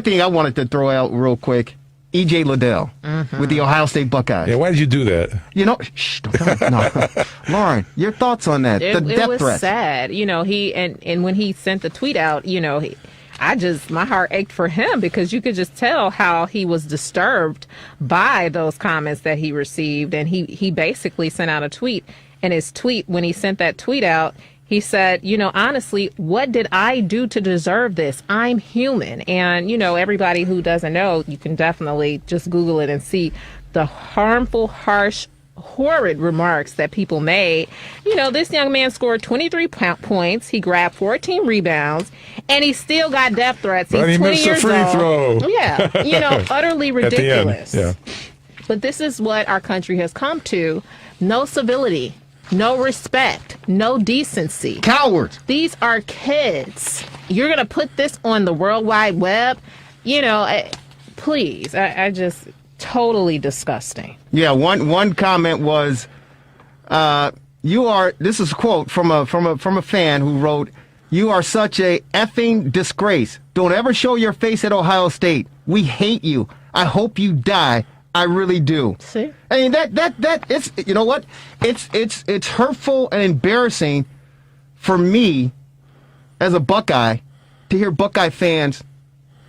thing I wanted to throw out real quick: E.J. Liddell with the Ohio State Buckeyes. Yeah, why did you do that? No. Lauren, your thoughts on that? It was sad. And when he sent the tweet out, my heart ached for him because you could just tell how he was disturbed by those comments that he received. And he basically sent out a tweet. And his tweet, when he sent that tweet out, he said, honestly, what did I do to deserve this? I'm human. And, everybody who doesn't know, you can definitely just Google it and see the harmful, harsh horrid remarks that people made. You know, this young man scored 23 points. He grabbed 14 rebounds, and he still got death threats. He's but he 20 missed years a free old. throw. Yeah, you know, utterly ridiculous. At the end. Yeah. But this is what our country has come to. No civility, no respect, no decency. Cowards. These are kids. You're going to put this on the World Wide Web? You know, please. I just... totally disgusting. Yeah, one comment was, "You are." This is a quote from a fan who wrote, "You are such a effing disgrace. Don't ever show your face at Ohio State. We hate you. I hope you die. I really do." See, I mean that it's, you know what? It's hurtful and embarrassing for me as a Buckeye to hear Buckeye fans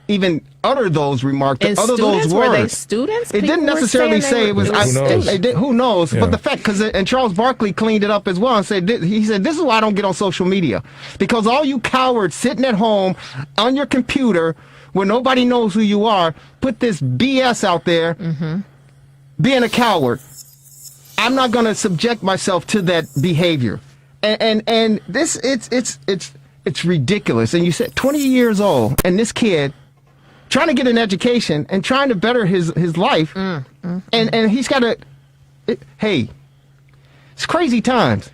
even utter those remarks, and utter those words. Were they students? It didn't necessarily say it was. Who knows? Yeah. But the fact, and Charles Barkley cleaned it up as well and said, he said, "This is why I don't get on social media, because all you cowards sitting at home on your computer where nobody knows who you are, put this BS out there, being a coward. I'm not going to subject myself to that behavior, and this it's ridiculous." And you said 20 years old, and this kid trying to get an education and trying to better his life, and he's got hey, it's crazy times.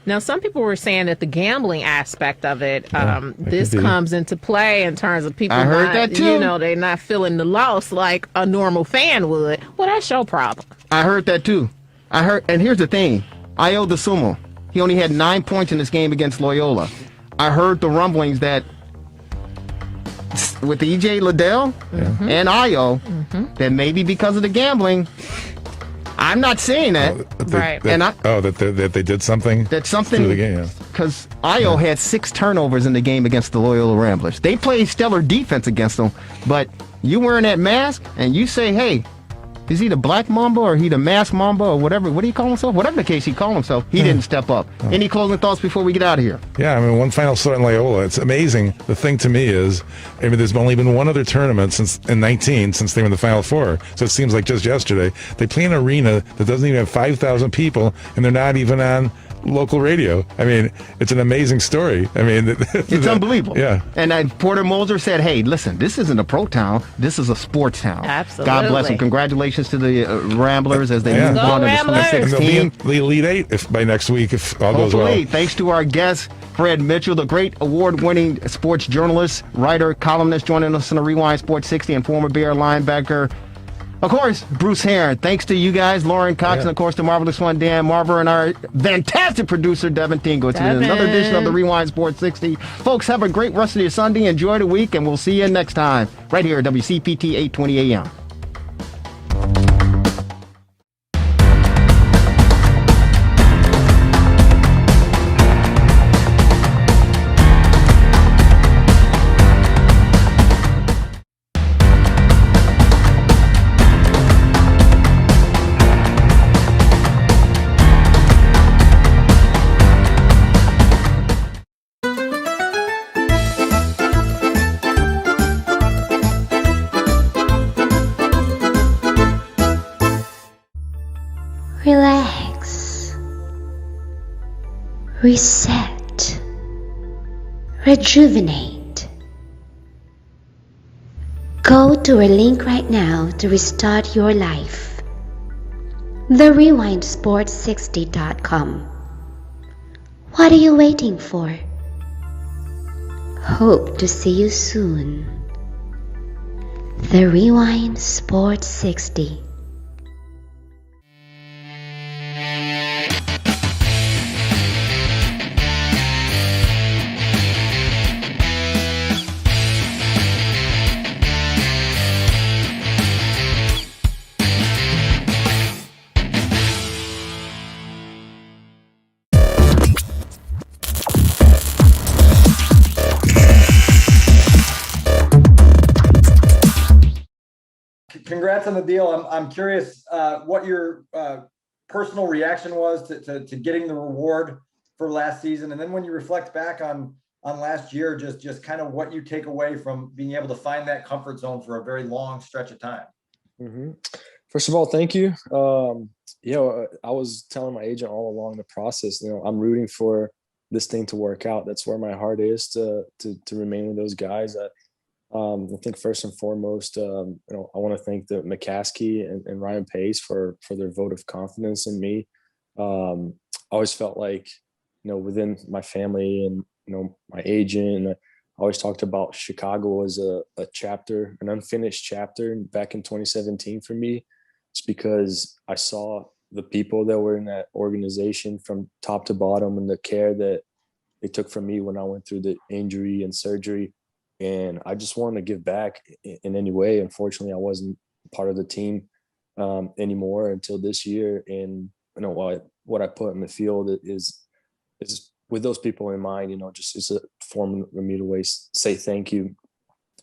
Now, some people were saying that the gambling aspect of it, this comes into play in terms of people. I heard that too. You know, they're not feeling the loss like a normal fan would. Well, that's your problem. I heard that too. And here's the thing: Io DeSumo, he only had 9 points in this game against Loyola. I heard the rumblings that with EJ Liddell and Io, that maybe because of the gambling. I'm not saying that. Right. That they did something. That's something through the game. Because Io had 6 turnovers in the game against the Loyola Ramblers. They played stellar defense against them, but you wearing that mask and you say, "Hey, is he the Black Mamba or he the Mask Mamba or whatever? What do you call himself? Whatever the case he called himself, he didn't step up." Any closing thoughts before we get out of here? Yeah, I mean, one final thought on Loyola. It's amazing. The thing to me is, I mean, there's only been one other tournament since they were in the Final Four. So it seems like just yesterday they play an arena that doesn't even have 5,000 people, and they're not even on local radio. I mean, it's an amazing story. I mean, it's unbelievable. Yeah. And Porter Moser said, "Hey, listen, this isn't a pro town. This is a sports town." Absolutely. God bless them. Congratulations to the Ramblers as they move on to the Sweet 16. And they'll be in the Elite Eight by next week if all goes well. Thanks to our guest, Fred Mitchell, the great award-winning sports journalist, writer, columnist, joining us on the Rewind Sports 60, and former Bear linebacker. Of course, Bruce Herron. Thanks to you guys, Lauren Cox, and of course the marvelous one, Dan Marver, and our fantastic producer, Devin Tingle. It's been another edition of the Rewind Sports 60. Folks, have a great rest of your Sunday. Enjoy the week, and we'll see you next time right here at WCPT 820 AM. Relax, reset, rejuvenate. Go to our link right now to restart your life. TheRewindSports60.com. What are you waiting for? Hope to see you soon. The Rewind Sports 60. Congrats on the deal. I'm curious what your personal reaction was to getting the reward for last season, and then when you reflect back on last year, just kind of what you take away from being able to find that comfort zone for a very long stretch of time. hmm First of all, thank you. I was telling my agent all along the process, I'm rooting for this thing to work out. That's where my heart is to remain with those guys. I think first and foremost, I want to thank the McCaskey and Ryan Pace for their vote of confidence in me. I always felt like, within my family and, my agent, I always talked about Chicago as a chapter, an unfinished chapter back in 2017 for me. It's because I saw the people that were in that organization from top to bottom and the care that they took from me when I went through the injury and surgery. And I just wanted to give back in any way. Unfortunately, I wasn't part of the team anymore until this year. And what I put in the field is with those people in mind. Just it's a form of me to say thank you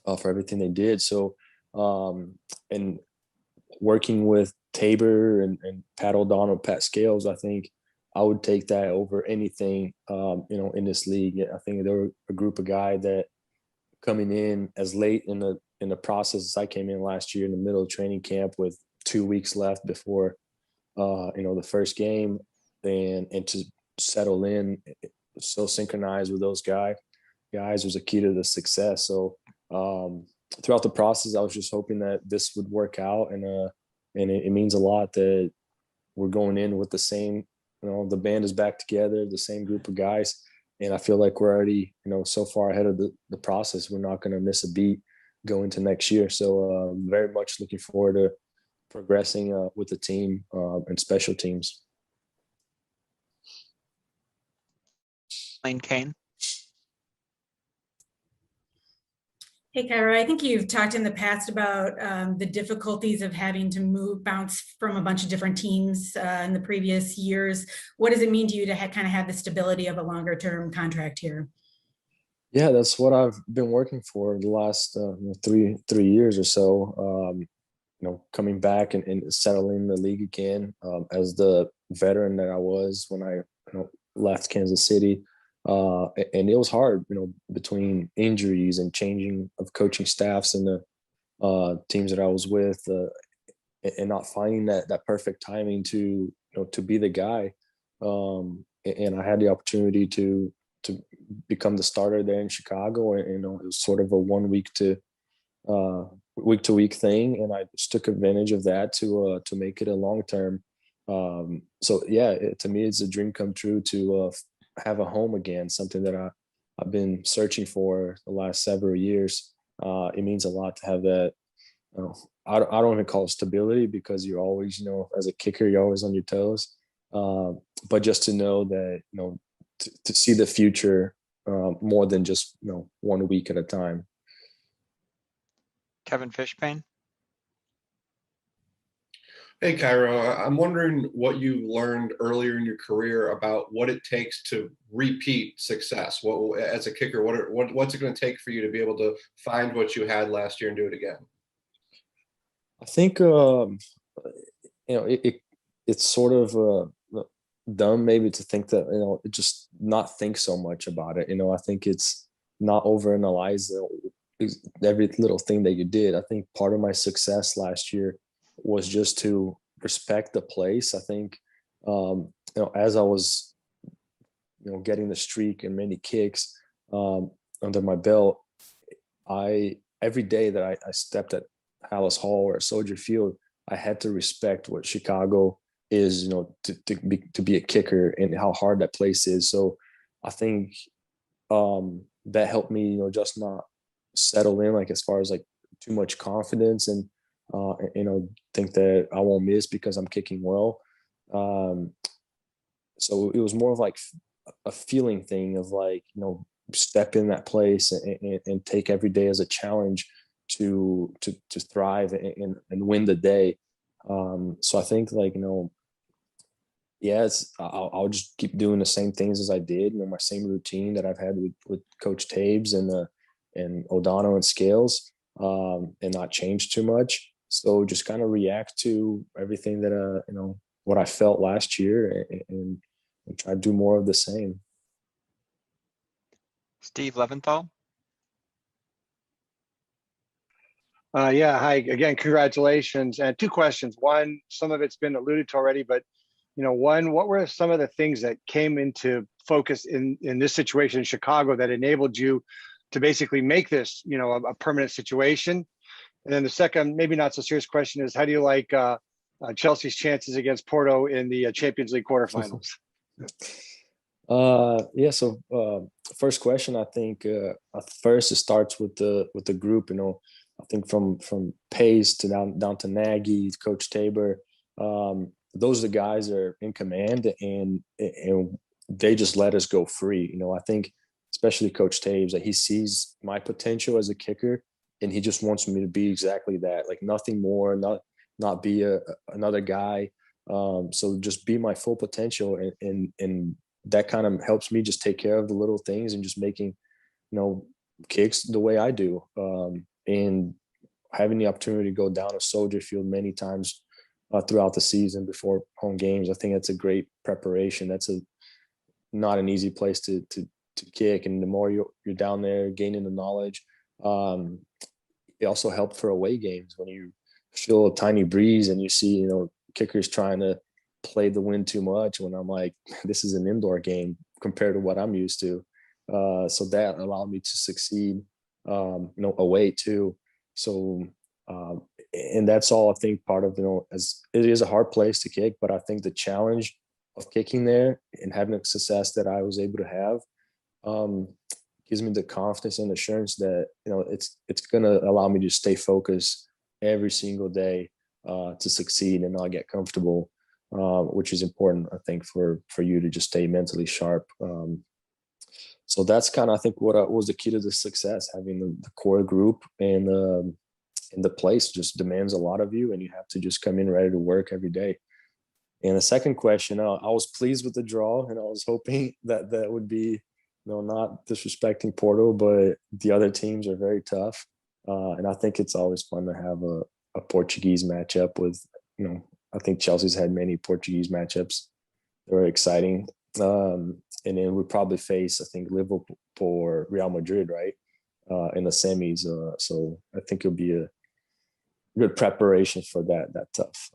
for everything they did. So, and working with Tabor and Pat O'Donnell, Pat Scales, I think I would take that over anything, in this league. I think they were a group of guys that coming in as late in the process as I came in last year in the middle of training camp with 2 weeks left before, the first game, and to settle in so synchronized with those guys was a key to the success. So throughout the process, I was just hoping that this would work out, and it means a lot that we're going in with the same, the band is back together, the same group of guys. And I feel like we're already, so far ahead of the process. We're not going to miss a beat going to next year. So very much looking forward to progressing with the team and special teams. Lane Kane. Hey, Kyra, I think you've talked in the past about the difficulties of having to bounce from a bunch of different teams in the previous years. What does it mean to you to kind of have the stability of a longer term contract here? Yeah, that's what I've been working for the last 3 years or so. Coming back and settling in the league again as the veteran that I was when I left Kansas City. And it was hard, between injuries and changing of coaching staffs and the teams that I was with, and not finding that perfect timing to be the guy. And I had the opportunity to become the starter there in Chicago, and it was sort of a 1 week to week thing, and I just took advantage of that to make it a long term. So yeah, to me, it's a dream come true to have a home again, something that I've been searching for the last several years. It means a lot to have that. I don't even call it stability, because you're always, as a kicker, you're always on your toes. But just to know that, to see the future more than just 1 week at a time. Kevin Fishbane. Hey, Kyra, I'm wondering what you learned earlier in your career about what it takes to repeat success. What, as a kicker, what's it going to take for you to be able to find what you had last year and do it again? I think it's sort of dumb maybe to think that just not think so much about it. I think it's not overanalyze every little thing that you did. I think part of my success last year was just to respect the place. I think, as I was, getting the streak and many kicks under my belt, every day that I stepped at Hallis Hall or at Soldier Field, I had to respect what Chicago is, to be a kicker and how hard that place is. So I think that helped me, just not settle in, like as far as like too much confidence and think that I won't miss because I'm kicking well. So it was more of like a feeling thing of like, step in that place and take every day as a challenge to thrive and win the day. So I think like, I'll just keep doing the same things as I did, my same routine that I've had with Coach Tabes and O'Donnell and Scales, and not change too much. So just kind of react to everything that, what I felt last year and try to do more of the same. Steve Leventhal. Yeah, hi again. Congratulations. And two questions. One, some of it's been alluded to already, but one, what were some of the things that came into focus in this situation in Chicago that enabled you to basically make this, a permanent situation? And then the second, maybe not so serious question is, how do you like Chelsea's chances against Porto in the Champions League quarterfinals? Yeah. So first question, I think at first it starts with the group. I think from Pace to down to Nagy, Coach Tabor. Those are the guys that are in command, and they just let us go free. I think especially Coach Taves, that he sees my potential as a kicker, and he just wants me to be exactly that, like nothing more, not be another guy. So just be my full potential, and that kind of helps me just take care of the little things and just making, kicks the way I do. And having the opportunity to go down a Soldier Field many times throughout the season before home games, I think that's a great preparation. That's not an easy place to kick, and the more you're down there gaining the knowledge, it also helped for away games when you feel a tiny breeze and you see kickers trying to play the wind too much, when I'm like, this is an indoor game compared to what I'm used to. So that allowed me to succeed, away too. So, and that's all I think part of, as it is a hard place to kick, but I think the challenge of kicking there and having the success that I was able to have, gives me the confidence and assurance that, it's going to allow me to stay focused every single day, to succeed and not get comfortable, which is important, I think, for you to just stay mentally sharp. So that's kind of, I think, what was the key to the success, having the core group, and the place just demands a lot of you, and you have to just come in ready to work every day. And the second question, I was pleased with the draw, and I was hoping that would be, not disrespecting Porto, but the other teams are very tough. And I think it's always fun to have a Portuguese matchup with, I think Chelsea's had many Portuguese matchups. They're exciting. And then we'll probably face, I think, Liverpool or Real Madrid, right? In the semis. So I think it'll be a good preparation for that tough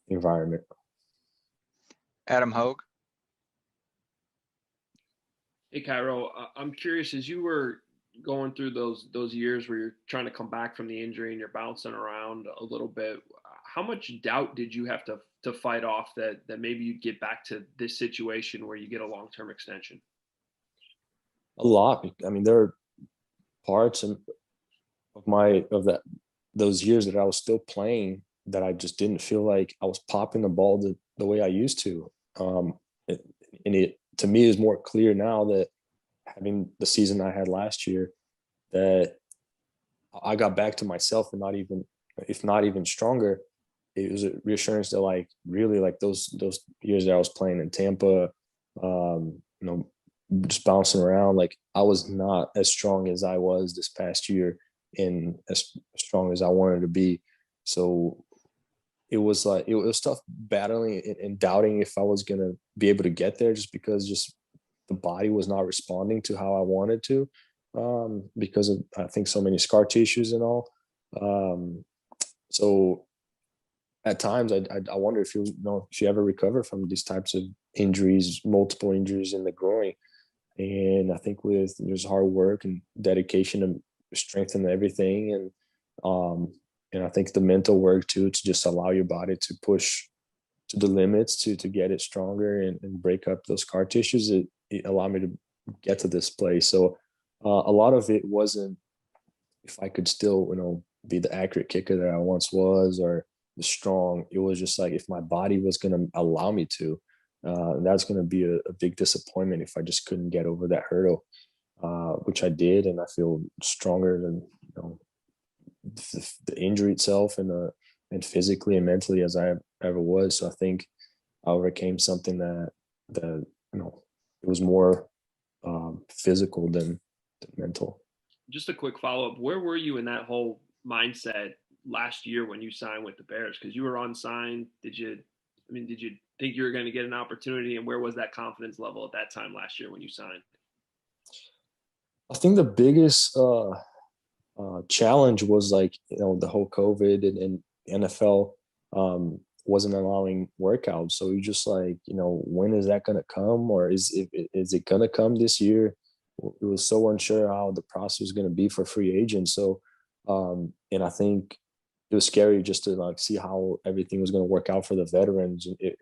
environment. Adam Hogue. Hey, Cairo, I'm curious, as you were going through those years where you're trying to come back from the injury and you're bouncing around a little bit, how much doubt did you have to fight off that maybe you'd get back to this situation where you get a long-term extension? A lot. I mean, there are parts of those years that I was still playing that I just didn't feel like I was popping the ball the way I used to. And to me is more clear now that having the season I had last year, that I got back to myself, and if not even stronger. It was a reassurance that, like, really, like those years that I was playing in Tampa, just bouncing around, like I was not as strong as I was this past year, and as strong as I wanted to be. So it was tough battling and doubting if I was going to be able to get there, just because the body was not responding to how I wanted to, because of, I think, so many scar tissues and all. So at times I wonder if if you ever recover from these types of injuries, multiple injuries in the groin. And I think there's hard work and dedication and strength and everything. And I think the mental work too, to just allow your body to push to the limits to get it stronger and break up those scar tissues. It allowed me to get to this place. So a lot of it wasn't if I could still, be the accurate kicker that I once was, or the strong. It was just like, if my body was going to allow me to, that's going to be a big disappointment if I just couldn't get over that hurdle, which I did. And I feel stronger than, the injury itself, and physically and mentally as I ever was. So I think I overcame something that it was more physical than mental. Just a quick follow-up. Where were you in that whole mindset last year when you signed with the Bears? Because you were unsigned. Did you think you were going to get an opportunity, and where was that confidence level at that time last year when you signed? I think the biggest challenge was like, the whole COVID and NFL wasn't allowing workouts. So you just like, when is that going to come, or is it going to come this year? It was so unsure how the process was going to be for free agents. So, and I think it was scary just to like see how everything was going to work out for the veterans. If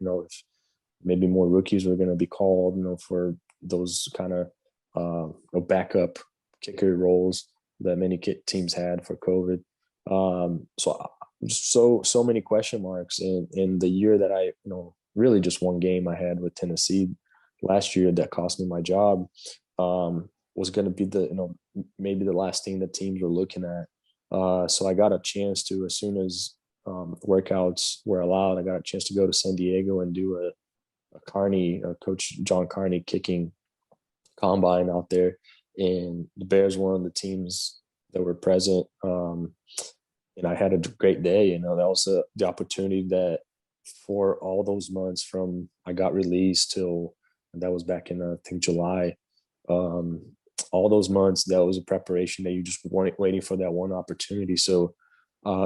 maybe more rookies were going to be called, for those kind of backup kicker roles that many teams had for COVID. So just so many question marks. In the year that I, really just one game I had with Tennessee last year that cost me my job, was going to be the, maybe the last thing that teams were looking at. So I got a chance to, as soon as workouts were allowed, I got a chance to go to San Diego and do a Coach John Carney kicking combine out there. And the Bears were one of the teams that were present. And I had a great day. That was the opportunity that for all those months from I got released till that was back in, I think, July. All those months, that was a preparation that you just weren't waiting for that one opportunity. So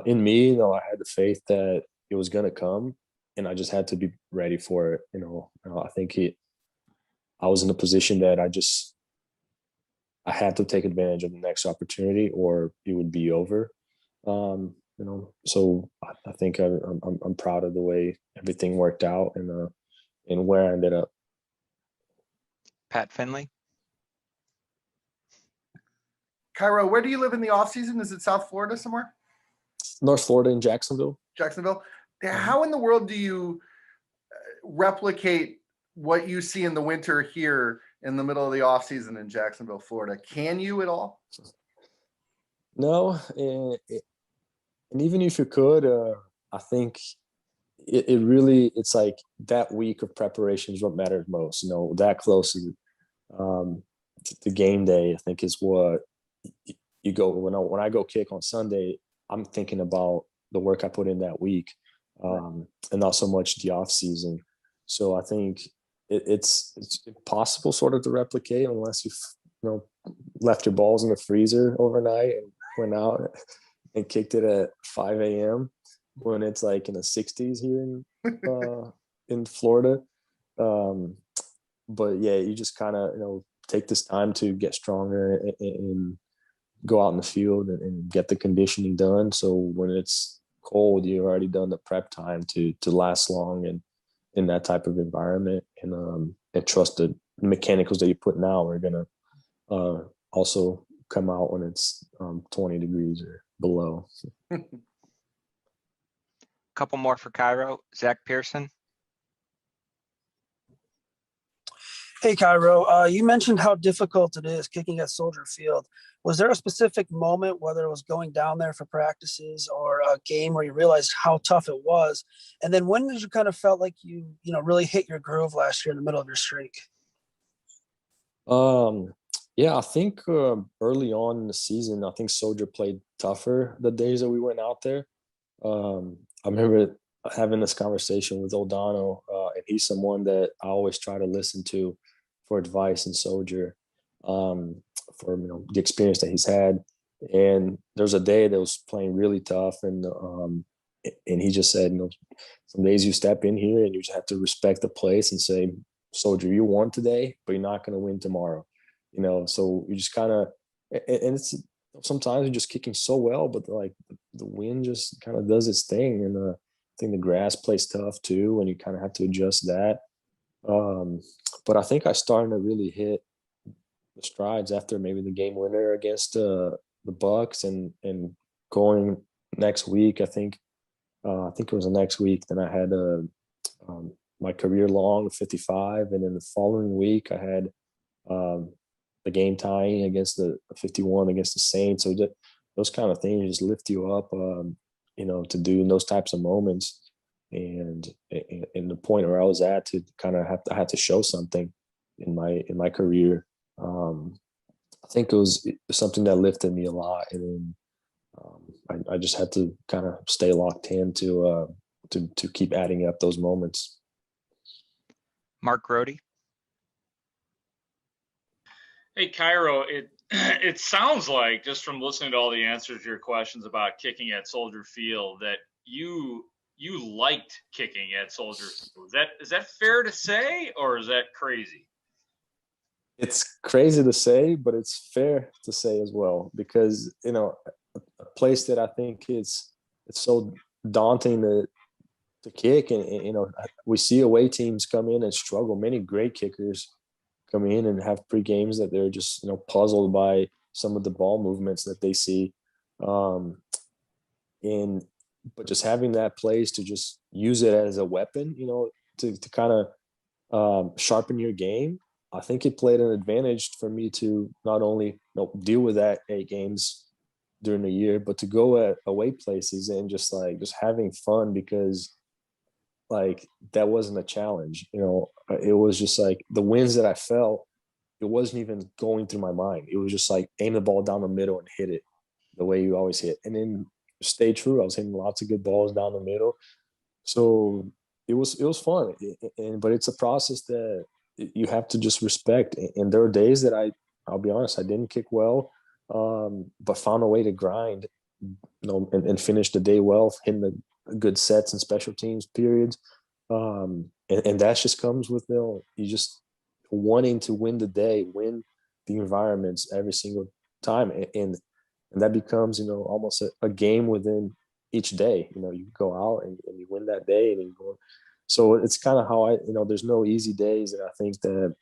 in me, I had the faith that it was going to come, and I just had to be ready for it. I think I was in a position that I had to take advantage of the next opportunity or it would be over. So I think I'm proud of the way everything worked out and where I ended up. Pat Finley. Cairo, where do you live in the off season? Is it South Florida somewhere? North Florida in Jacksonville. Jacksonville. How in the world do you replicate what you see in the winter here in the middle of the off season in Jacksonville, Florida? Can you at all? No, and even if you could, I think it really, it's like that week of preparation is what matters most. That close to game day, I think, is what you go. When I go kick on Sunday, I'm thinking about the work I put in that week, and not so much the off season. So I think it's impossible sort of to replicate unless you've left your balls in the freezer overnight and went out and kicked it at 5 a.m. when it's like in the 60s here in Florida. But yeah, you just kind of take this time to get stronger and go out in the field and get the conditioning done. So when it's cold, you've already done the prep time to last long and in that type of environment, and trust the mechanicals that you put now are gonna also come out when it's 20 degrees or below. Couple more for Cairo. Zach Pearson. Hey, Cairo, you mentioned how difficult it is kicking at Soldier Field. Was there a specific moment, whether it was going down there for practices or a game, where you realized how tough it was? And then when did you kind of felt like you really hit your groove last year in the middle of your streak? Yeah, I think early on in the season, I think Soldier played tougher the days that we went out there. I remember having this conversation with O'Donnell, and he's someone that I always try to listen to for advice in Soldier, for the experience that he's had. And there's a day that was playing really tough, and he just said, some days you step in here and you just have to respect the place and say, Soldier, you won today, but you're not going to win tomorrow. So you just kind of, and it's sometimes you're just kicking so well, but like the wind just kind of does its thing, and I think the grass plays tough too, and you kind of have to adjust that. But I think I started to really hit the strides after maybe the game winner against the Bucks, and going next week. I think it was the next week. Then I had my career long 55, and then the following week I had the game tying against the 51 against the Saints. So those kind of things just lift you up, to do in those types of moments. And the point where I was at to kind of I had to show something in my career. I think it was something that lifted me a lot, and I just had to kind of stay locked in to keep adding up those moments. Mark Grody. Hey, Cairo, it sounds like, just from listening to all the answers to your questions about kicking at Soldier Field, that you liked kicking at Soldier Field. Is that fair to say, or is that crazy? It's crazy to say, but it's fair to say as well, because a place that I think it's so daunting to kick, and we see away teams come in and struggle. Many great kickers come in and have pre-games that they're just puzzled by some of the ball movements that they see, but just having that place to just use it as a weapon, to kind of sharpen your game. I think it played an advantage for me to not only deal with that 8 games during the year, but to go at away places and just having fun, because that wasn't a challenge. It was just the wins that I felt, it wasn't even going through my mind. It was just aim the ball down the middle and hit it the way you always hit, and then stay true. I was hitting lots of good balls down the middle, so it was fun. But it's a process that you have to just respect. And there are days that I'll be honest, I didn't kick well, but found a way to grind, and finish the day well, hitting the good sets and special teams periods. And that just comes with, you just wanting to win the day, win the environments every single time. And that becomes, almost a game within each day. You go out and you win that day, and you go. So it's kind of how there's no easy days. And I think that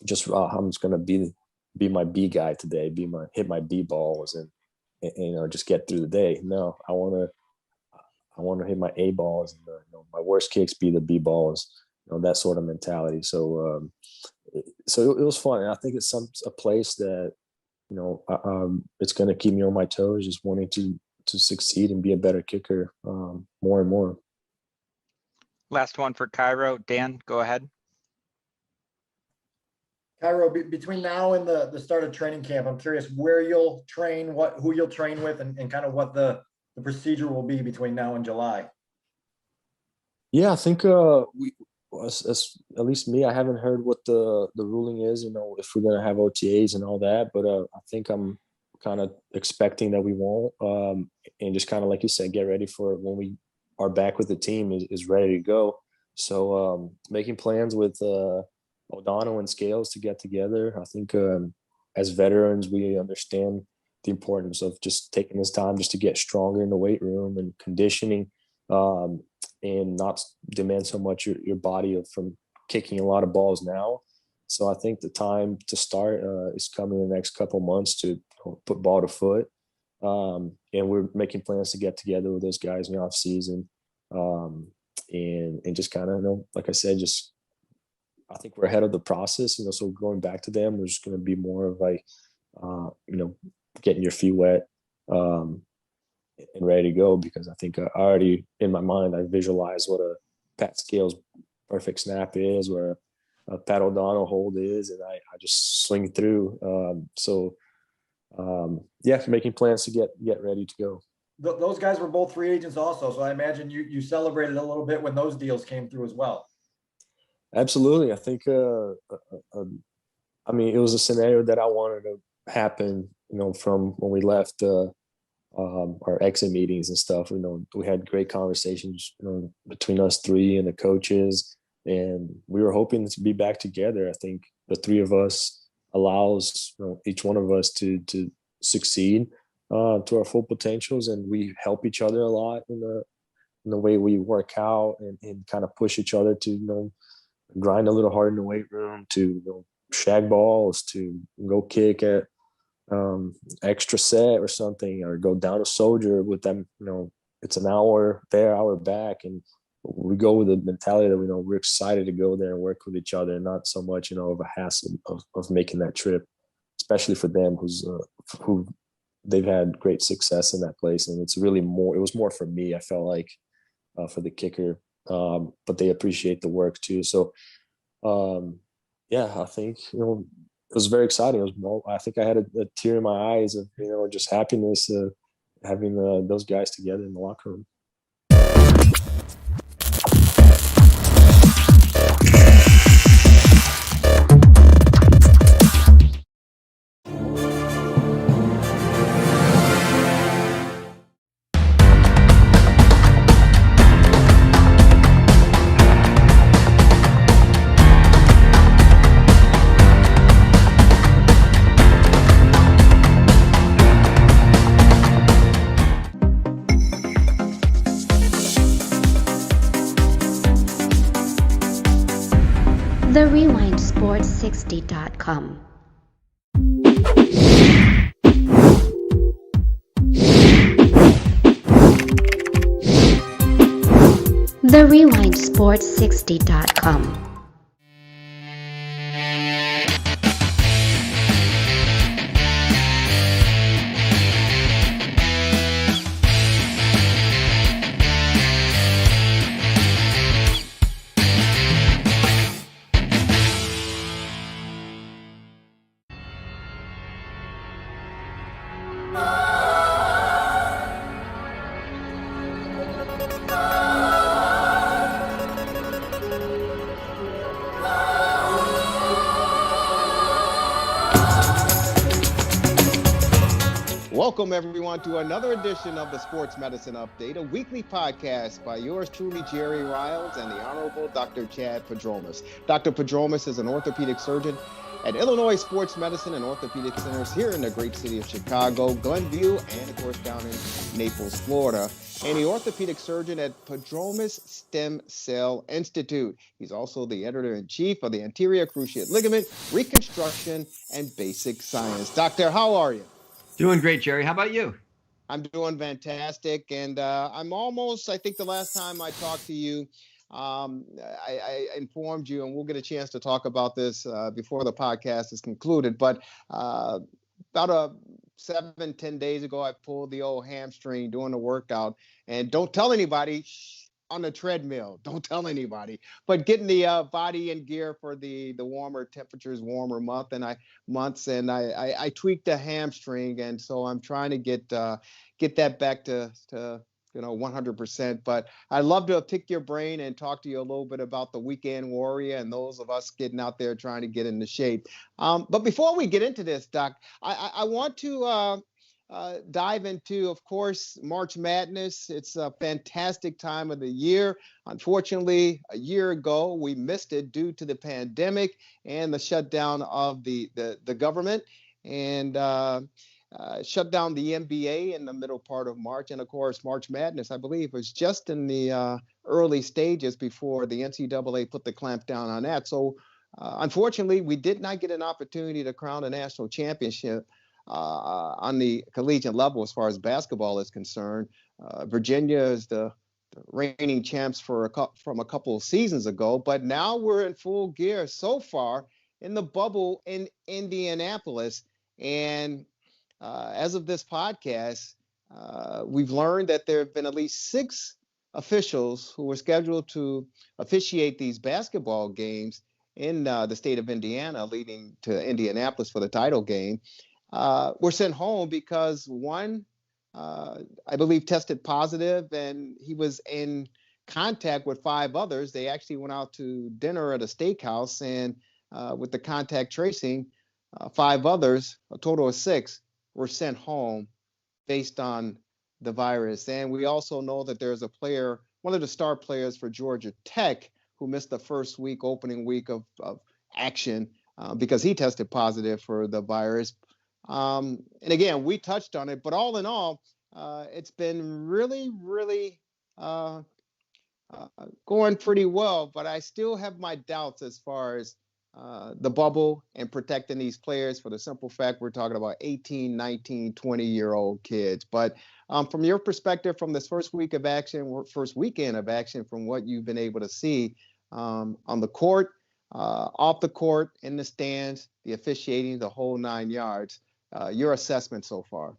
just I'm just going to be my B guy today, hit my B balls and just get through the day. No, I want to hit my A balls, and my worst kicks be the B balls, that sort of mentality. So so it was fun. And I think it's a place that, it's going to keep me on my toes, just wanting to succeed and be a better kicker more and more. Last one for Cairo. Dan, go ahead. Cairo, between now and the start of training camp, I'm curious where you'll train, who you'll train with, and kind of what the procedure will be between now and July. Yeah, I think as at least me, I haven't heard what the ruling is, if we're going to have OTAs and all that, but I think I'm kind of expecting that we won't, and just kind of, like you said, get ready for when we are back with the team is ready to go. So making plans with O'Donnell and Scales to get together. I think as veterans, we understand the importance of just taking this time just to get stronger in the weight room and conditioning, and not demand so much your body from kicking a lot of balls now. So I think the time to start is coming in the next couple months to put ball to foot. And we're making plans to get together with those guys in the off season, and just kind of, like I said, just I think we're ahead of the process. So going back to them, we're just going to be more of getting your feet wet and ready to go, because I think I already in my mind I visualize what a Pat Scales perfect snap is, where a Pat O'Donnell hold is, and I just swing through. Making plans to get ready to go. Those guys were both free agents also, so I imagine you celebrated a little bit when those deals came through as well. Absolutely. I think it was a scenario that I wanted to happen, from when we left our exit meetings and stuff. We had great conversations, between us three and the coaches, and we were hoping to be back together. I think the three of us allows each one of us to succeed to our full potentials, and we help each other a lot in the way we work out and kind of push each other to grind a little harder in the weight room, to shag balls, to go kick at extra set or something, or go down a Soldier with them. It's an hour there, hour back, and we go with the mentality that we're excited to go there and work with each other, and not so much of a hassle of making that trip, especially for them who they've had great success in that place. And it was more for me, I felt like, for the kicker, but they appreciate the work too. So I think it was very exciting. I think I had a tear in my eyes of just happiness having those guys together in the locker room. TheRewindSports60.com. TheRewindSports60.com. Welcome, everyone, to another edition of the Sports Medicine Update, a weekly podcast by yours truly, Jerry Riles, and the Honorable Dr. Chad Padromas. Dr. Padromas is an orthopedic surgeon at Illinois Sports Medicine and Orthopedic Centers here in the great city of Chicago, Glenview, and, of course, down in Naples, Florida, and the orthopedic surgeon at Padromas Stem Cell Institute. He's also the editor-in-chief of the Anterior Cruciate Ligament, Reconstruction, and Basic Science. Doctor, how are you? Doing great, Jerry. How about you? I'm doing fantastic, and I'm almost, I think the last time I talked to you, I informed you, and we'll get a chance to talk about this before the podcast is concluded, but about 7-10 days ago, I pulled the old hamstring doing the workout, and don't tell anybody, on the treadmill, don't tell anybody, but getting the body in gear for the warmer temperatures, warmer months, and I tweaked the hamstring, and so I'm trying to get that back to 100%. But I'd love to pick your brain and talk to you a little bit about the weekend warrior and those of us getting out there trying to get into shape. But before we get into this, Doc, I want to dive into, of course, March Madness. It's a fantastic time of the year. Unfortunately, a year ago, we missed it due to the pandemic and the shutdown of the government, and shut down the NBA in the middle part of March. And of course, March Madness, I believe, was just in the early stages before the NCAA put the clamp down on that. So unfortunately, we did not get an opportunity to crown a national championship on the collegiate level as far as basketball is concerned. Virginia is the reigning champs from a couple of seasons ago, but now we're in full gear so far in the bubble in Indianapolis. And as of this podcast, we've learned that there have been at least 6 officials who were scheduled to officiate these basketball games in the state of Indiana, leading to Indianapolis for the title game. Were sent home because one, I believe, tested positive, and he was in contact with 5 others. They actually went out to dinner at a steakhouse, and with the contact tracing, 5 others, a total of 6, were sent home based on the virus. And we also know that there's a player, one of the star players for Georgia Tech, who missed the first opening week of action because he tested positive for the virus. And again, we touched on it, but all in all, it's been really, really going pretty well. But I still have my doubts as far as the bubble and protecting these players, for the simple fact we're talking about 18, 19, 20-year-old kids. But from your perspective, from this first weekend of action, from what you've been able to see on the court, off the court, in the stands, the officiating, the whole 9 yards, your assessment so far?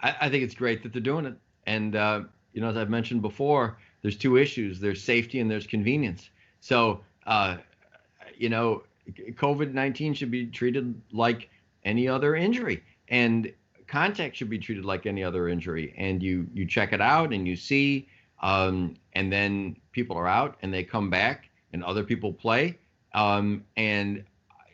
I think it's great that they're doing it. And, as I've mentioned before, there's 2 issues. There's safety and there's convenience. So, COVID-19 should be treated like any other injury, and contact should be treated like any other injury. And you check it out and you see, and then people are out and they come back and other people play. And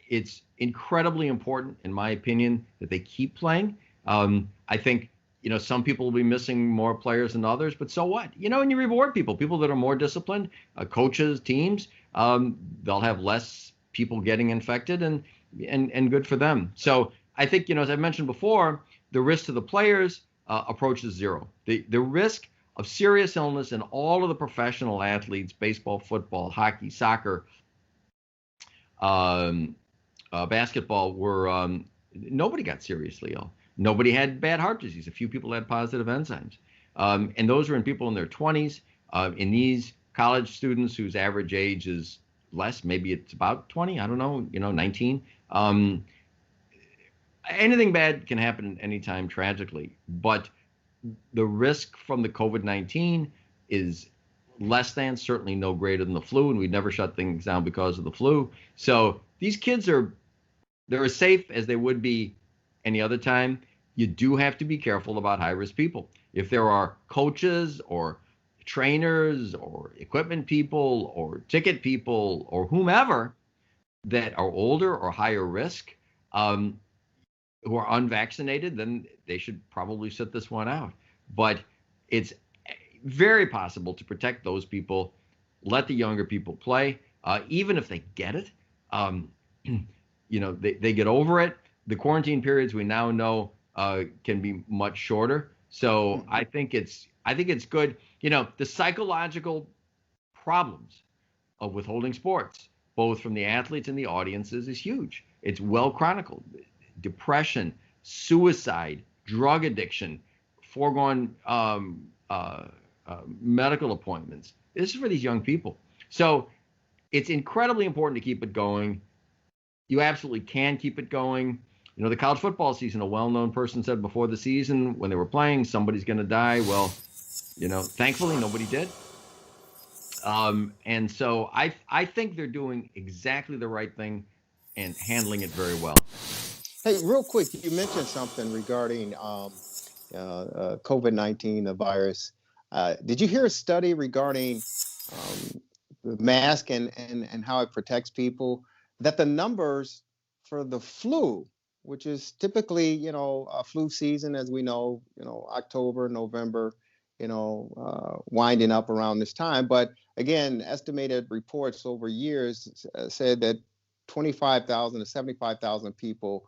it's incredibly important, in my opinion, that they keep playing. I think, some people will be missing more players than others, but so what? And you reward people that are more disciplined, coaches, teams, they'll have less people getting infected, and good for them. So I think, as I mentioned before, the risk to the players approaches 0. The risk of serious illness in all of the professional athletes, baseball, football, hockey, soccer, basketball were nobody got seriously ill. Nobody had bad heart disease. A few people had positive enzymes. And those were in people in their 20s. In these college students whose average age is less, maybe it's about 20, I don't know, 19. Anything bad can happen anytime tragically, but the risk from the COVID-19 is less than, certainly no greater than the flu, and we'd never shut things down because of the flu. So these kids they're as safe as they would be any other time. You do have to be careful about high-risk people. If there are coaches or trainers or equipment people or ticket people or whomever that are older or higher risk, who are unvaccinated, then they should probably sit this one out. But it's very possible to protect those people. Let the younger people play, even if they get it. They get over it. The quarantine periods we now know can be much shorter. So I think it's good. The psychological problems of withholding sports, both from the athletes and the audiences, is huge. It's well chronicled. Depression, suicide, drug addiction, foregone medical appointments. This is for these young people. So it's incredibly important to keep it going. You absolutely can keep it going. The college football season, a well-known person said before the season when they were playing, somebody's going to die. Well, thankfully nobody did. And so I think they're doing exactly the right thing and handling it very well. Hey, real quick, you mentioned something regarding COVID-19, the virus. Did you hear a study regarding the mask and how it protects people? That the numbers for the flu, which is typically, a flu season, as we know, October, November, winding up around this time. But again, estimated reports over years said that 25,000 to 75,000 people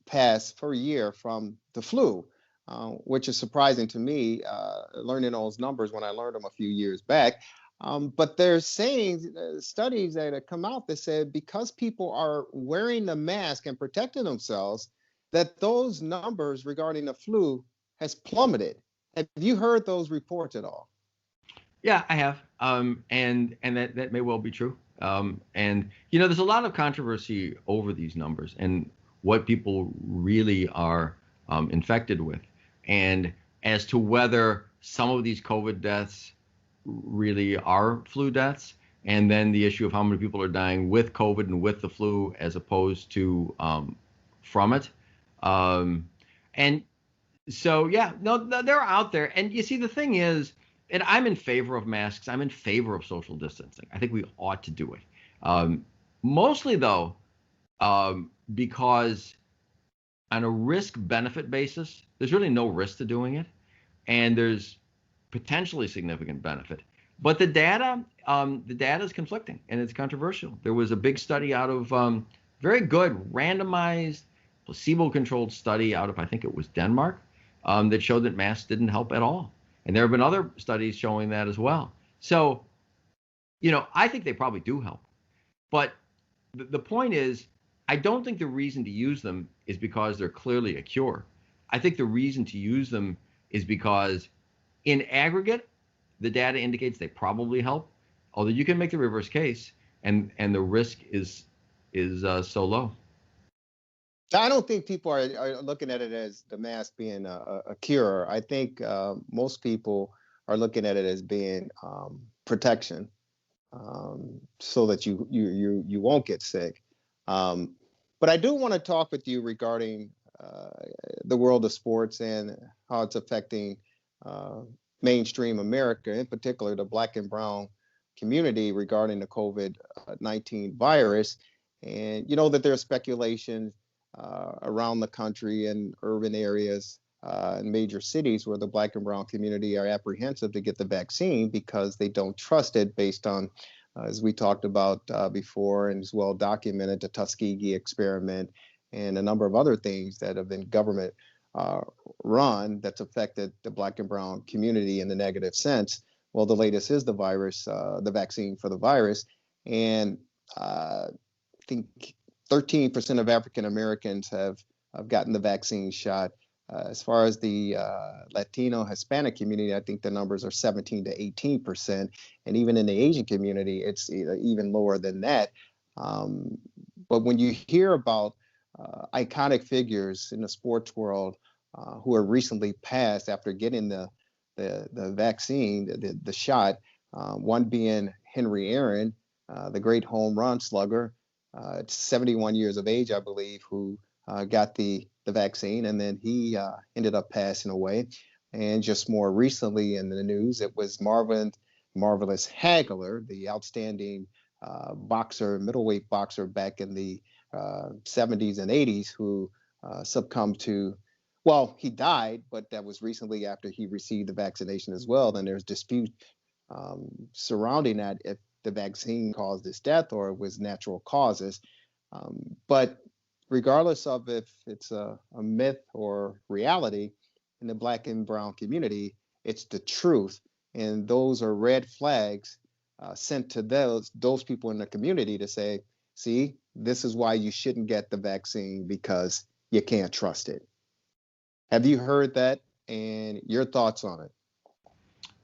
pass per year from the flu, which is surprising to me, learning those numbers when I learned them a few years back. But they're saying studies that have come out that said because people are wearing the mask and protecting themselves, that those numbers regarding the flu has plummeted. Have you heard those reports at all? Yeah, I have. And that may well be true. And there's a lot of controversy over these numbers and what people really are infected with, and as to whether some of these COVID deaths really are flu deaths, and then the issue of how many people are dying with COVID and with the flu as opposed to from it. And so, yeah, no, they're out there. And you see, the thing is, and I'm in favor of masks. I'm in favor of social distancing. I think we ought to do it. Mostly, though, because on a risk-benefit basis, there's really no risk to doing it, and there's potentially significant benefit. But the data is conflicting, and it's controversial. There was a big study out of very good randomized placebo-controlled study out of, I think it was Denmark, that showed that masks didn't help at all. And there have been other studies showing that as well. So, I think they probably do help. But the point is, I don't think the reason to use them is because they're clearly a cure. I think the reason to use them is because in aggregate, the data indicates they probably help, although you can make the reverse case, and the risk is so low. I don't think people are looking at it as the mask being a cure. I think most people are looking at it as being protection, so that you won't get sick. But I do want to talk with you regarding the world of sports and how it's affecting mainstream America, in particular the Black and Brown community, regarding the COVID-19 virus. And that there's speculation around the country and urban areas and major cities where the Black and Brown community are apprehensive to get the vaccine because they don't trust it, based on, as we talked about before and is well documented, the Tuskegee experiment and a number of other things that have been government run that's affected the Black and Brown community in the negative sense. Well, the latest is the virus, the vaccine for the virus. And think 13% of African Americans have gotten the vaccine shot. As far as the Latino Hispanic community, I think the numbers are 17 to 18%. And even in the Asian community, it's even lower than that. But when you hear about iconic figures in the sports world who are recently passed after getting the vaccine, the shot, one being Henry Aaron, the great home run slugger, 71 years of age, I believe, who got the vaccine, and then he ended up passing away. And just more recently in the news, it was Marvelous Hagler, the outstanding boxer, middleweight boxer back in the 70s and 80s, who succumbed to, well, he died, but that was recently after he received the vaccination as well. And there's dispute surrounding that, if the vaccine caused his death or it was natural causes. But regardless of if it's a myth or reality, in the Black and brown community, it's the truth. And those are red flags sent to those people in the community to say, see, this is why you shouldn't get the vaccine, because you can't trust it. Have you heard that, and your thoughts on it?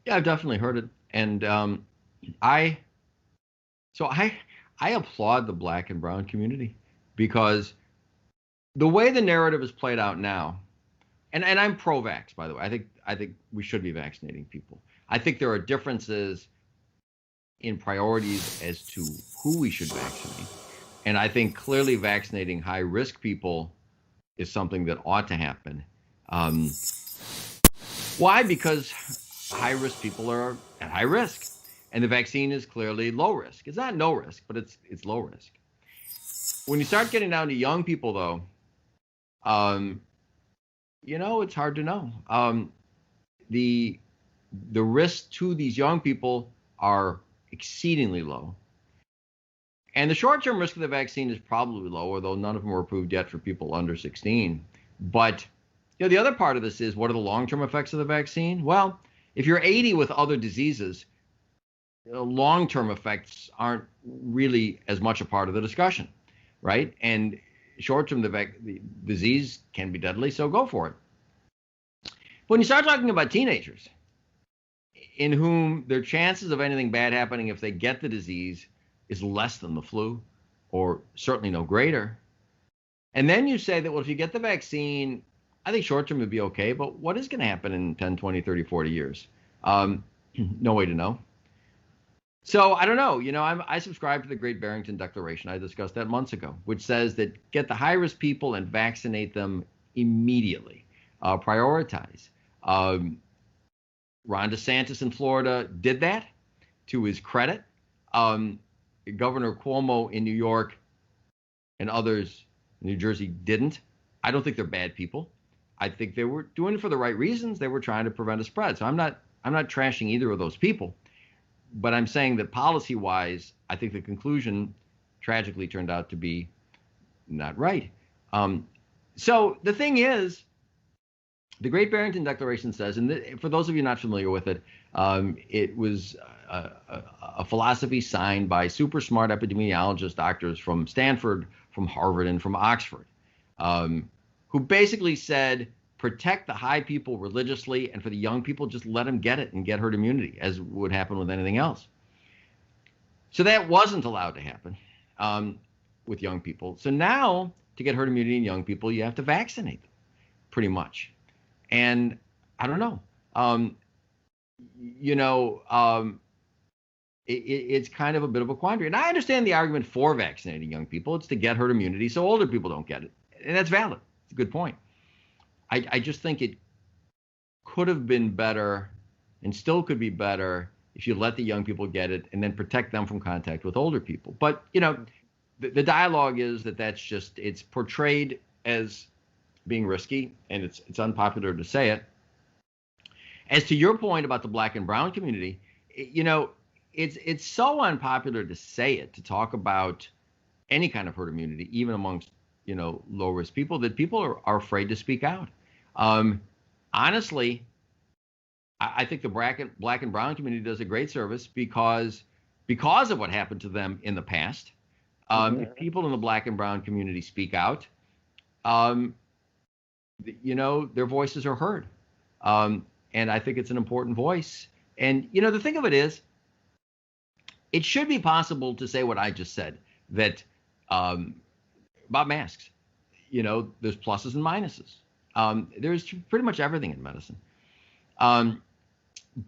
Yeah, I've definitely heard it. And I applaud the Black and brown community, because the way the narrative is played out now, and I'm pro-vax, by the way. I think we should be vaccinating people. I think there are differences in priorities as to who we should vaccinate. And I think clearly vaccinating high-risk people is something that ought to happen. Why? Because high-risk people are at high risk, and the vaccine is clearly low risk. It's not no risk, but it's low risk. When you start getting down to young people, though, it's hard to know. The risks to these young people are exceedingly low. And the short-term risk of the vaccine is probably low, although none of them were approved yet for people under 16. But the other part of this is, what are the long-term effects of the vaccine? Well, if you're 80 with other diseases, long-term effects aren't really as much a part of the discussion, right? And short-term, the disease can be deadly, so go for it. When you start talking about teenagers, in whom their chances of anything bad happening if they get the disease is less than the flu, or certainly no greater, and then you say that, well, if you get the vaccine, I think short-term would be okay, but what is going to happen in 10, 20, 30, 40 years? No way to know. So I don't know. I subscribe to the Great Barrington Declaration. I discussed that months ago, which says that get the high-risk people and vaccinate them immediately. Prioritize. Ron DeSantis in Florida did that, to his credit. Governor Cuomo in New York and others in New Jersey didn't. I don't think they're bad people. I think they were doing it for the right reasons. They were trying to prevent a spread. So I'm not trashing either of those people. But I'm saying that policy-wise, I think the conclusion tragically turned out to be not right. So the thing is, the Great Barrington Declaration says, and for those of you not familiar with it, it was a philosophy signed by super smart epidemiologist doctors from Stanford, from Harvard, and from Oxford, who basically said, protect the high people religiously, and for the young people, just let them get it and get herd immunity, as would happen with anything else. So that wasn't allowed to happen with young people. So now, to get herd immunity in young people, you have to vaccinate them, pretty much. And I don't know. It's kind of a bit of a quandary. And I understand the argument for vaccinating young people. It's to get herd immunity so older people don't get it. And that's valid. It's a good point. I just think it could have been better, and still could be better, if you let the young people get it and then protect them from contact with older people. But, the dialogue is it's portrayed as being risky, and it's unpopular to say it. As to your point about the Black and brown community, it's so unpopular to say it, to talk about any kind of herd immunity, even amongst low risk people, that people are afraid to speak out. Honestly, I think the Black and brown community does a great service because of what happened to them in the past. If people in the Black and brown community speak out, their voices are heard. And I think it's an important voice. And, the thing of it is, it should be possible to say what I just said, that about masks, there's pluses and minuses. There's pretty much everything in medicine.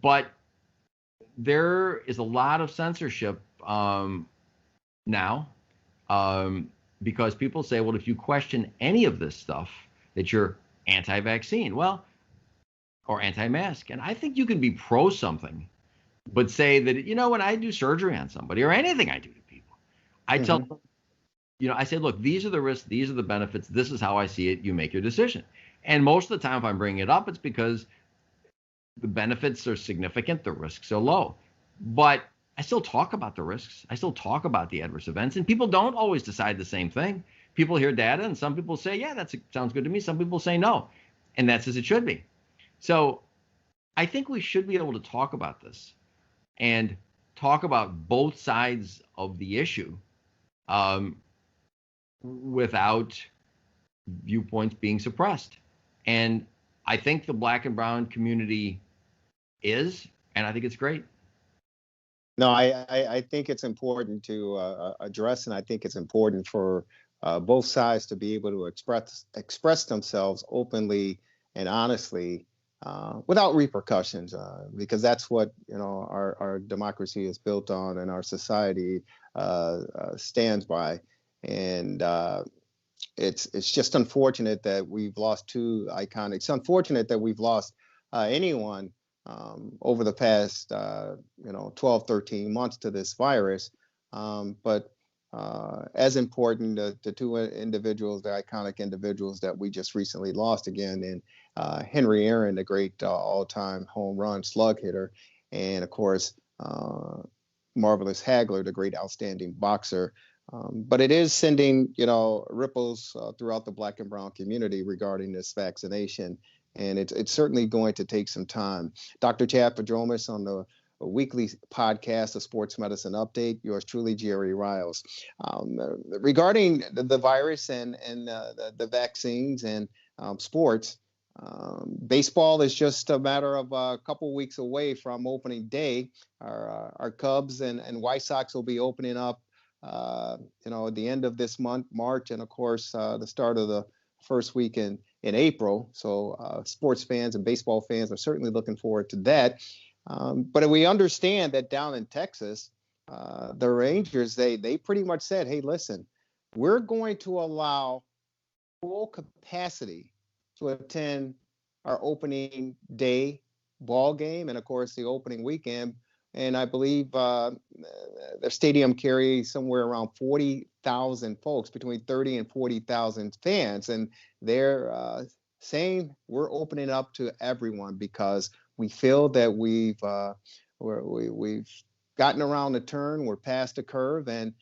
But there is a lot of censorship now because people say, well, if you question any of this stuff, that you're anti-vaccine, or anti-mask. And I think you can be pro something, but say that, when I do surgery on somebody or anything I do to people, I tell them, I say, look, these are the risks, these are the benefits, this is how I see it, you make your decision. And most of the time, if I'm bringing it up, it's because the benefits are significant, the risks are low. But I still talk about the risks. I still talk about the adverse events. And people don't always decide the same thing. People hear data, and some people say, yeah, that sounds good to me. Some people say no. And that's as it should be. So I think we should be able to talk about this and talk about both sides of the issue without viewpoints being suppressed. And I think the Black and brown community is, and I think it's great. No, I think it's important to address, and I think it's important for both sides to be able to express themselves openly and honestly without repercussions, because that's what our democracy is built on and our society stands by. And it's just unfortunate that we've lost two iconic. It's unfortunate that we've lost anyone over the past 12, 13 months to this virus. But as important, the two individuals, the iconic individuals that we just recently lost again, and Henry Aaron, the great all-time home run slug hitter, and of course, Marvelous Hagler, the great outstanding boxer. But it is sending, ripples throughout the Black and brown community regarding this vaccination. And it's certainly going to take some time. Dr. Chad Padromas on the weekly podcast, the Sports Medicine Update. Yours truly, Jerry Riles. Regarding the virus and the vaccines and sports, baseball is just a matter of a couple weeks away from opening day. Our Cubs and White Sox will be opening up, at the end of this month, March, and of course, the start of the first week in April. So sports fans and baseball fans are certainly looking forward to that. But we understand that down in Texas, the Rangers, they pretty much said, hey, listen, we're going to allow full capacity to attend our opening day ball game and, of course, the opening weekend. And I believe the stadium carries somewhere around 40,000 folks, between 30 and 40,000 fans. And they're saying we're opening up to everyone because we feel that we've gotten around the turn, we're past the curve, and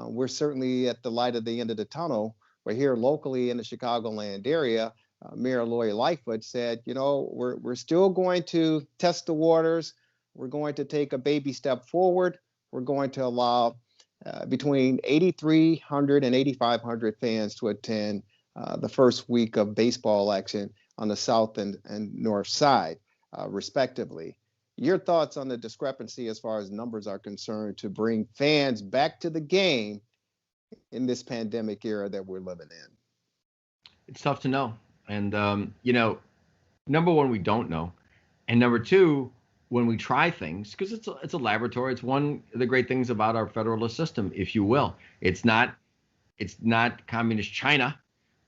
we're certainly at the light at the end of the tunnel. We're here locally in the Chicagoland area. Mayor Lori Lightfoot said, we're still going to test the waters. We're going to take a baby step forward. We're going to allow between 8,300 and 8,500 fans to attend the first week of baseball action on the south and north side, respectively. Your thoughts on the discrepancy as far as numbers are concerned to bring fans back to the game in this pandemic era that we're living in? It's tough to know. And, number one, we don't know. And number two, when we try things, because it's a laboratory, it's one of the great things about our federalist system, if you will. It's not communist China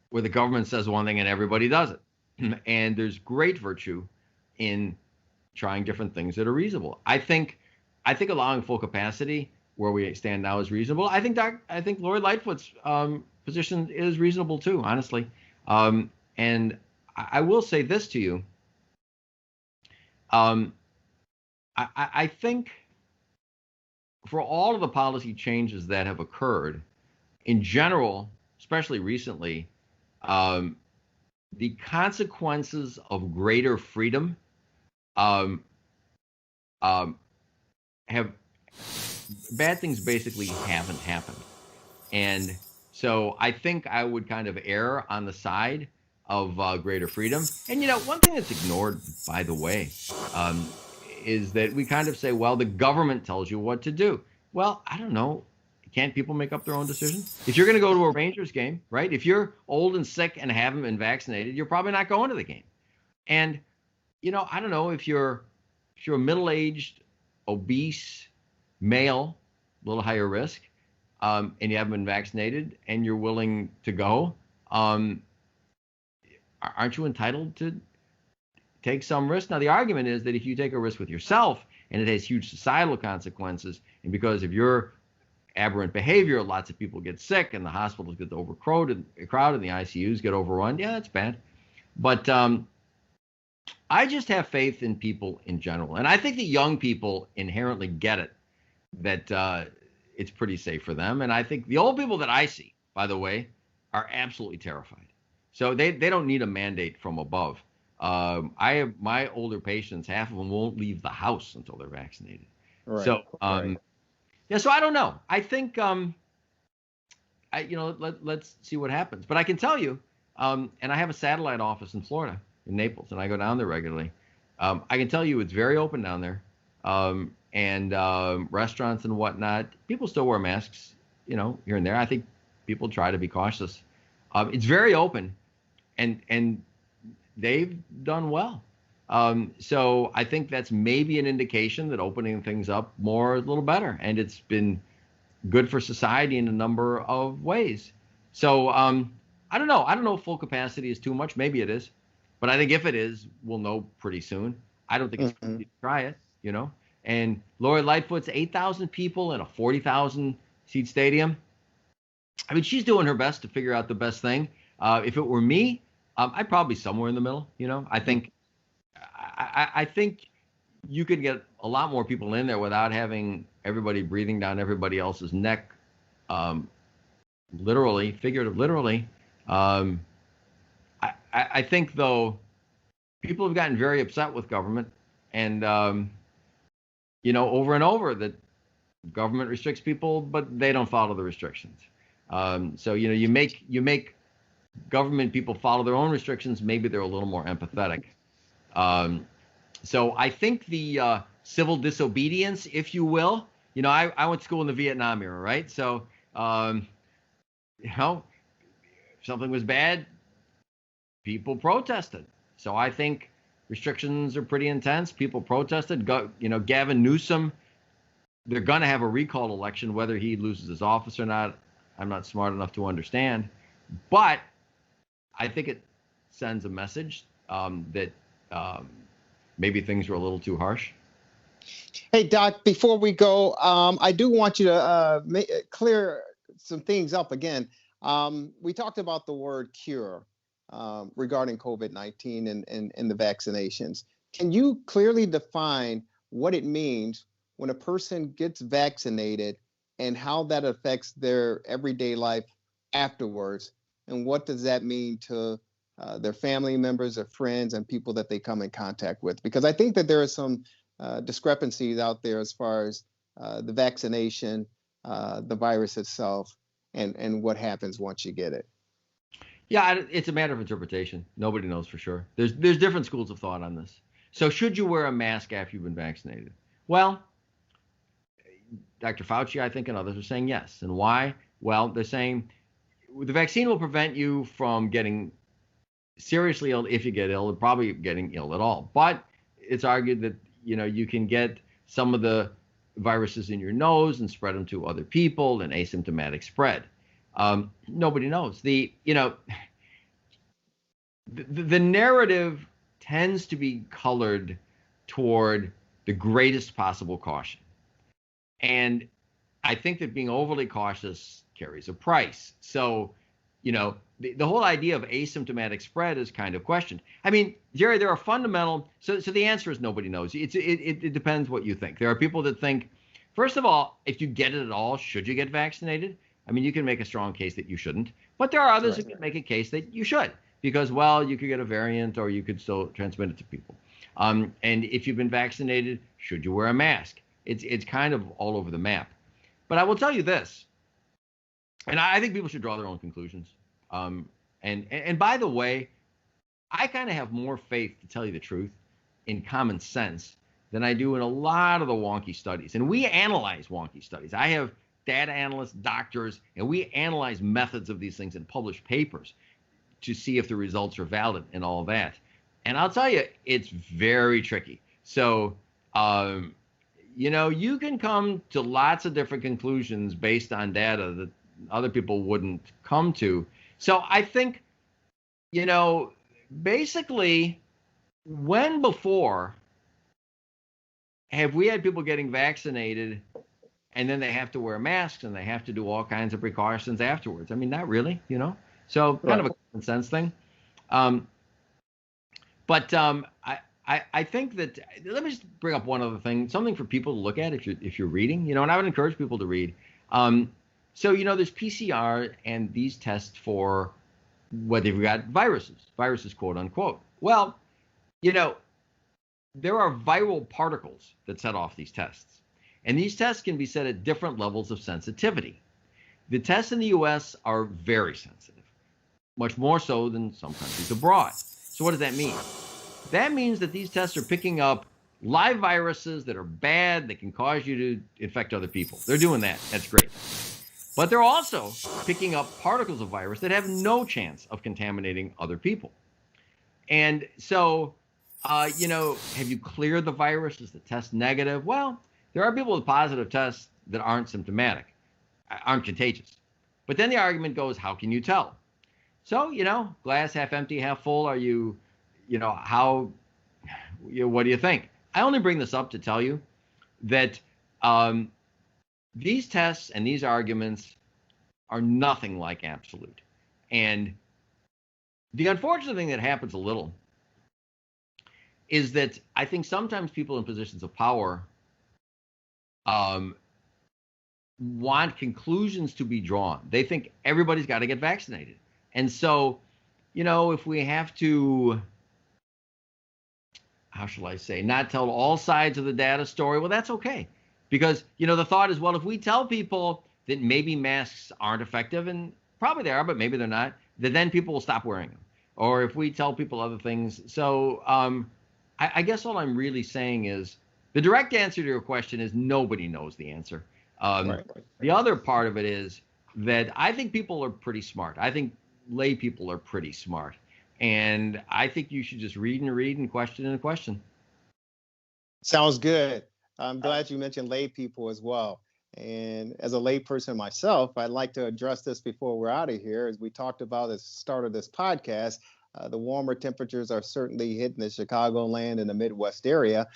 where the government says one thing and everybody does it. And there's great virtue in trying different things that are reasonable. I think allowing full capacity where we stand now is reasonable. I think Lori Lightfoot's position is reasonable too, honestly. And I will say this to you. I think for all of the policy changes that have occurred, in general, especially recently, the consequences of greater freedom have bad things basically haven't happened. And so I think I would kind of err on the side of greater freedom. And, you know, one thing that's ignored, by the way, is that we kind of say, well, the government tells you what to do. Well, I don't know. Can't people make up their own decisions? If you're going to go to a Rangers game, right? If you're old and sick and haven't been vaccinated, you're probably not going to the game. And, you know, I don't know if you're a middle-aged, obese male, a little higher risk, and you haven't been vaccinated and you're willing to go, aren't you entitled to take some risk? Now, the argument is that if you take a risk with yourself and it has huge societal consequences, and because of your aberrant behavior, lots of people get sick and the hospitals get overcrowded, and the ICUs get overrun. Yeah, that's bad. But I just have faith in people in general. And I think that young people inherently get it, that it's pretty safe for them. And I think the old people that I see, by the way, are absolutely terrified. So they don't need a mandate from above. I have my older patients, half of them won't leave the house until they're vaccinated. Right. So, Right. yeah, so I don't know. I think, let's see what happens. But I can tell you, and I have a satellite office in Florida, in Naples, and I go down there regularly. I can tell you it's very open down there. And restaurants and whatnot, people still wear masks, you know, here and there. I think people try to be cautious. It's very open, and they've done well. So I think that's maybe an indication that opening things up more is a little better, and it's been good for society in a number of ways. So I don't know. I don't know if full capacity is too much. Maybe it is, but I think if it is, we'll know pretty soon. I don't think it's easy to try it, you know. And Lori Lightfoot's 8,000 people in a 40,000 seat stadium. I mean, she's doing her best to figure out the best thing. If it were me, I'd probably be somewhere in the middle. You know, I think you could get a lot more people in there without having everybody breathing down everybody else's neck, literally, literally. I think, though, people have gotten very upset with government, and over and over, that government restricts people, but they don't follow the restrictions. So you make government people follow their own restrictions. Maybe they're a little more empathetic. So I think the civil disobedience, if you will, I went to school in the Vietnam era, right? So, if something was bad, people protested. So I think restrictions are pretty intense. People protested. Gavin Newsom, they're going to have a recall election, whether he loses his office or not. I'm not smart enough to understand. But I think it sends a message that maybe things were a little too harsh. Hey, Doc, before we go, I do want you to clear some things up again. We talked about the word cure regarding COVID-19 and the vaccinations. Can you clearly define what it means when a person gets vaccinated and how that affects their everyday life afterwards? And what does that mean to their family members, their friends, and people that they come in contact with? Because I think that there are some discrepancies out there as far as the vaccination, the virus itself, and what happens once you get it. Yeah, it's a matter of interpretation. Nobody knows for sure. There's different schools of thought on this. So should you wear a mask after you've been vaccinated? Well, Dr. Fauci, I think, and others are saying yes. And why? Well, they're saying the vaccine will prevent you from getting seriously ill if you get ill, and probably getting ill at all. But it's argued that, you can get some of the viruses in your nose and spread them to other people, and asymptomatic spread. Nobody knows. The narrative tends to be colored toward the greatest possible caution. And I think that being overly cautious carries a price. So, the whole idea of asymptomatic spread is kind of questioned. I mean, Jerry, there are fundamental. So the answer is nobody knows. It depends what you think. There are people that think, first of all, if you get it at all, should you get vaccinated? I mean, you can make a strong case that you shouldn't, but there are others who can make a case that you should, because, well, you could get a variant or you could still transmit it to people. And if you've been vaccinated, should you wear a mask? It's kind of all over the map. But I will tell you this. And I think people should draw their own conclusions. And by the way, I kind of have more faith, to tell you the truth, in common sense than I do in a lot of the wonky studies. And we analyze wonky studies. I have data analysts, doctors, and we analyze methods of these things and publish papers to see if the results are valid and all that. And I'll tell you, it's very tricky. So, you can come to lots of different conclusions based on data that other people wouldn't come to. So I think, basically, when before have we had people getting vaccinated and then they have to wear masks and they have to do all kinds of precautions afterwards? I mean, not really, So kind of a common sense thing. But I think that, let me just bring up one other thing, something for people to look at if you're reading, and I would encourage people to read. So, there's PCR and these tests for whether you've got viruses, quote unquote. Well, there are viral particles that set off these tests. And these tests can be set at different levels of sensitivity. The tests in the US are very sensitive, much more so than some countries abroad. So what does that mean? That means that these tests are picking up live viruses that are bad, that can cause you to infect other people. They're doing that. That's great. But they're also picking up particles of virus that have no chance of contaminating other people. And so, have you cleared the virus? Is the test negative? Well, there are people with positive tests that aren't symptomatic, aren't contagious. But then the argument goes, how can you tell? So, glass half empty, half full. Are you, what do you think? I only bring this up to tell you that these tests and these arguments are nothing like absolute. And the unfortunate thing that happens a little is that I think sometimes people in positions of power want conclusions to be drawn. They think everybody's got to get vaccinated. And so, if we have to, how shall I say, not tell all sides of the data story, well, that's okay. Because, the thought is, well, if we tell people that maybe masks aren't effective, and probably they are, but maybe they're not, then people will stop wearing them. Or if we tell people other things. So I guess all I'm really saying is the direct answer to your question is nobody knows the answer. The other part of it is that I think people are pretty smart. I think lay people are pretty smart. And I think you should just read and question and question. Sounds good. I'm glad you mentioned lay people as well. And as a lay person myself, I'd like to address this before we're out of here. As we talked about at the start of this podcast, the warmer temperatures are certainly hitting the Chicagoland and the Midwest area,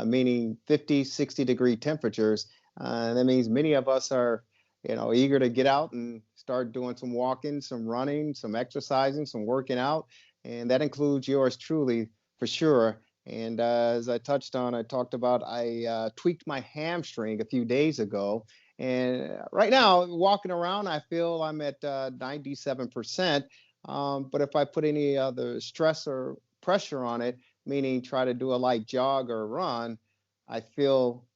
meaning 50, 60-degree temperatures. That means many of us are, eager to get out and start doing some walking, some running, some exercising, some working out. And that includes yours truly, for sure. And as I touched on, I tweaked my hamstring a few days ago. And right now, walking around, I feel I'm at 97%. But if I put any other stress or pressure on it, meaning try to do a light jog or run, I feel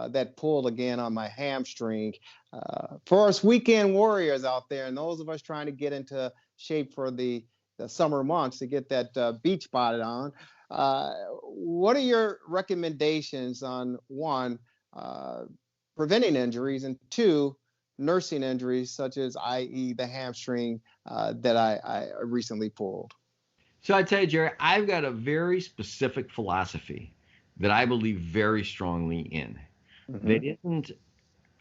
that pull again on my hamstring. For us weekend warriors out there, and those of us trying to get into shape for the summer months to get that beach body on, what are your recommendations on, one, preventing injuries, and two, nursing injuries, such as, i.e., the hamstring that I recently pulled? So I tell you, Jerry, I've got a very specific philosophy that I believe very strongly in. Mm-hmm. That isn't,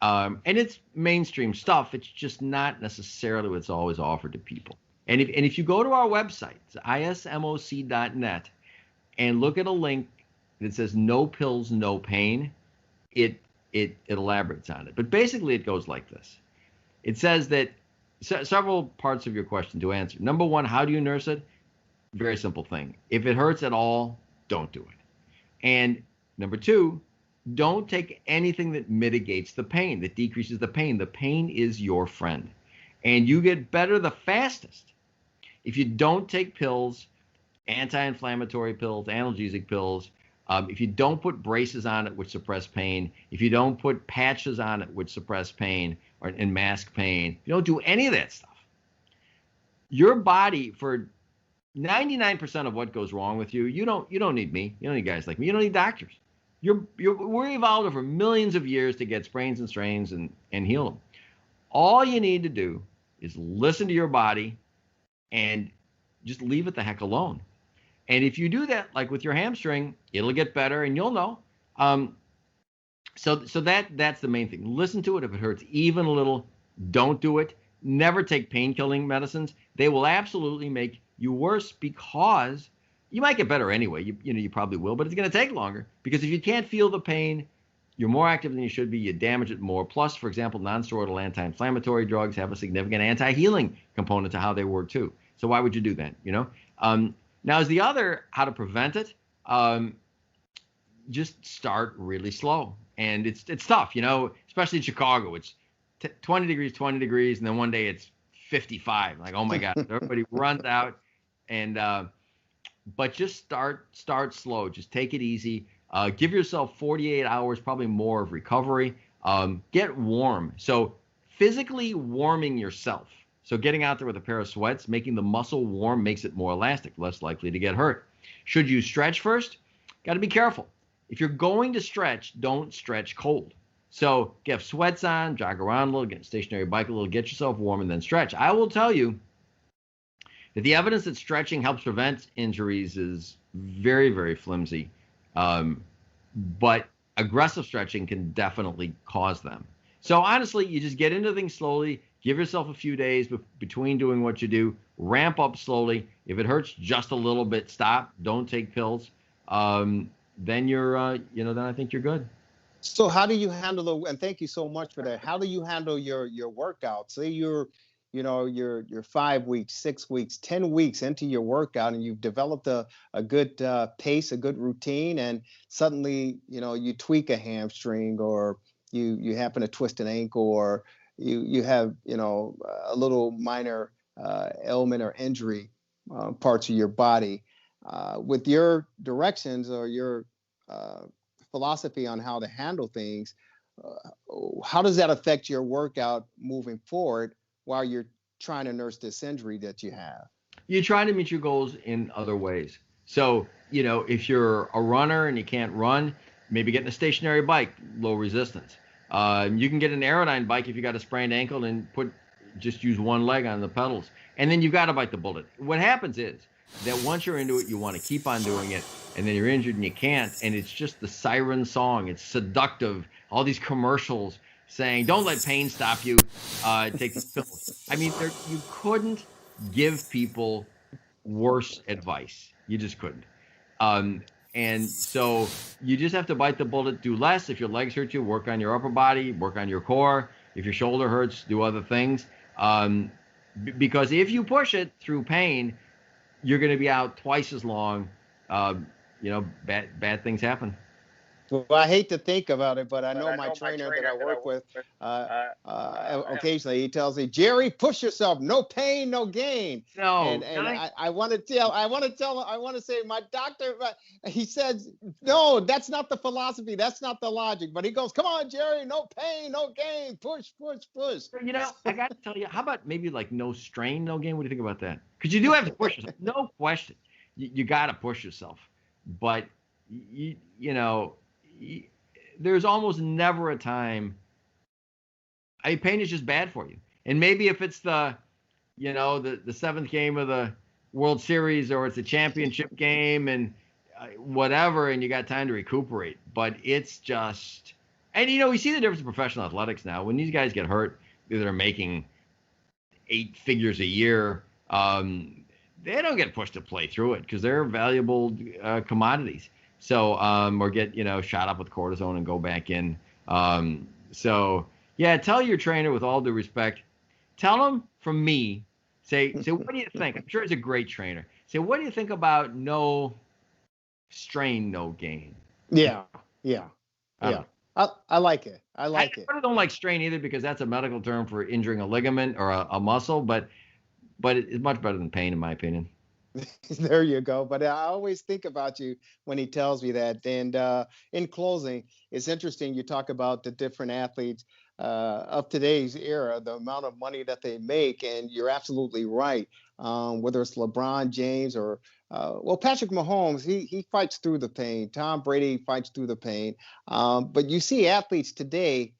and it's mainstream stuff. It's just not necessarily what's always offered to people. And if you go to our website, it's ismoc.net, and look at a link that says "No pills, no pain," it elaborates on it. But basically, it goes like this. It says that several parts of your question to answer. Number one, how do you nurse it? Very simple thing. If it hurts at all, don't do it. And number two, don't take anything that mitigates the pain, that decreases the pain. The pain is your friend. And you get better the fastest if you don't take pills, anti-inflammatory pills, analgesic pills, If you don't put braces on it, which suppress pain, if you don't put patches on it, which suppress pain and mask pain, if you don't do any of that stuff, your body, for 99% of what goes wrong with you, you don't need me. You don't need guys like me. You don't need doctors. We're evolved over millions of years to get sprains and strains and heal them. All you need to do is listen to your body and just leave it the heck alone. And if you do that, like with your hamstring, it'll get better and you'll know. So that's the main thing. Listen to it. If it hurts even a little, don't do it. Never take pain-killing medicines. They will absolutely make you worse, because you might get better anyway. You probably will, but it's going to take longer, because if you can't feel the pain, you're more active than you should be. You damage it more. Plus, for example, non-steroidal anti-inflammatory drugs have a significant anti-healing component to how they work too. So why would you do that? Now, is the other how to prevent it? Just start really slow, and it's tough, especially in Chicago. It's 20 degrees, and then one day it's 55. Like, oh my God, everybody runs out, and but just start slow. Just take it easy. Give yourself 48 hours, probably more, of recovery. Get warm. So physically warming yourself. So getting out there with a pair of sweats, making the muscle warm, makes it more elastic, less likely to get hurt. Should you stretch first? Got to be careful. If you're going to stretch, don't stretch cold. So get sweats on, jog around a little, get a stationary bike a little, get yourself warm, and then stretch. I will tell you that the evidence that stretching helps prevent injuries is very, very flimsy. But aggressive stretching can definitely cause them. So honestly, you just get into things slowly. Give yourself a few days between doing what you do. Ramp up slowly. If it hurts just a little bit, stop. Don't take pills. Then you're, then I think you're good. So how do you handle and thank you so much for that. How do you handle your workout? Say you're 5 weeks, 6 weeks, 10 weeks into your workout, and you've developed a good pace, a good routine, and suddenly, you tweak a hamstring, or you happen to twist an ankle, or you have, a little minor ailment or injury parts of your body. With your directions or your philosophy on how to handle things, how does that affect your workout moving forward while you're trying to nurse this injury that you have? You try to meet your goals in other ways. So, if you're a runner and you can't run, maybe get in a stationary bike, low resistance. You can get an Aerodyne bike if you got a sprained ankle and just use one leg on the pedals. And then you've got to bite the bullet. What happens is that once you're into it, you want to keep on doing it, and then you're injured and you can't, and it's just the siren song. It's seductive. All these commercials saying, don't let pain stop you, take these pills. I mean, you couldn't give people worse advice. You just couldn't. And so you just have to bite the bullet, do less. If your legs hurt you, work on your upper body, work on your core. If your shoulder hurts, do other things. Because if you push it through pain, you're going to be out twice as long. Bad things happen. Well, I hate to think about it, but I know my trainer that I work with, occasionally he tells me, Jerry, push yourself. No pain, no gain. No, and I want to say, my doctor, he says, no, that's not the philosophy. That's not the logic. But he goes, come on, Jerry, no pain, no gain. Push, push, push. I got to tell you, how about maybe like no strain, no gain? What do you think about that? Because you do have to push yourself. No question. You got to push yourself. But, there's almost never a time. Pain is just bad for you. And maybe if it's the seventh game of the World Series, or it's a championship game and whatever, and you got time to recuperate. But it's just, and we see the difference in professional athletics now. When these guys get hurt, they're making 8 figures a year. They don't get pushed to play through it because they're valuable commodities. So, or get, shot up with cortisone and go back in. So yeah, tell your trainer with all due respect, tell him from me, say, what do you think? I'm sure he's a great trainer. Say, what do you think about no strain, no gain? Yeah. I like it. I don't like strain either, because that's a medical term for injuring a ligament or a muscle, but it's much better than pain, in my opinion. There you go. But I always think about you when he tells me that. And in closing, it's interesting you talk about the different athletes of today's era, the amount of money that they make, and you're absolutely right. Whether it's LeBron James or well, Patrick Mahomes, he fights through the pain. Tom Brady fights through the pain. But you see athletes today,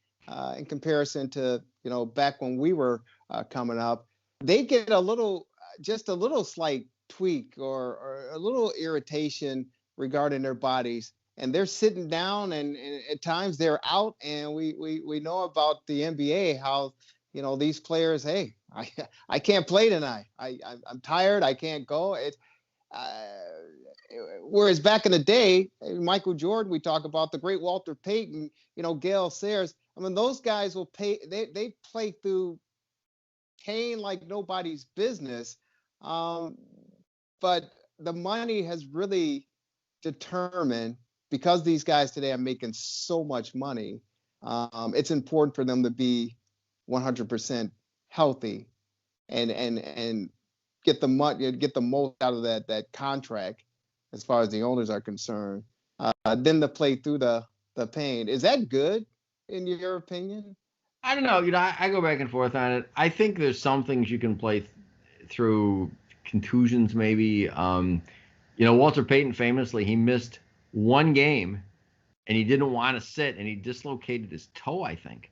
in comparison to back when we were coming up, they get a little, just a little slight tweak or a little irritation regarding their bodies, and they're sitting down, and at times they're out. And we know about the NBA, how these players, hey, I can't play tonight. I'm tired. I can't go. Uh, Whereas back in the day, Michael Jordan, we talk about the great Walter Payton, Gale Sayers. I mean, those guys will pay. They play through pain like nobody's business. But the money has really determined, because these guys today are making so much money, it's important for them to be 100% healthy and get the most out of that contract, as far as the owners are concerned, then to play through the pain. Is that good in your opinion? I don't know. I go back and forth on it. I think there's some things you can play through, contusions maybe. Walter Payton famously, he missed one game and he didn't want to sit, and he dislocated his toe, I think.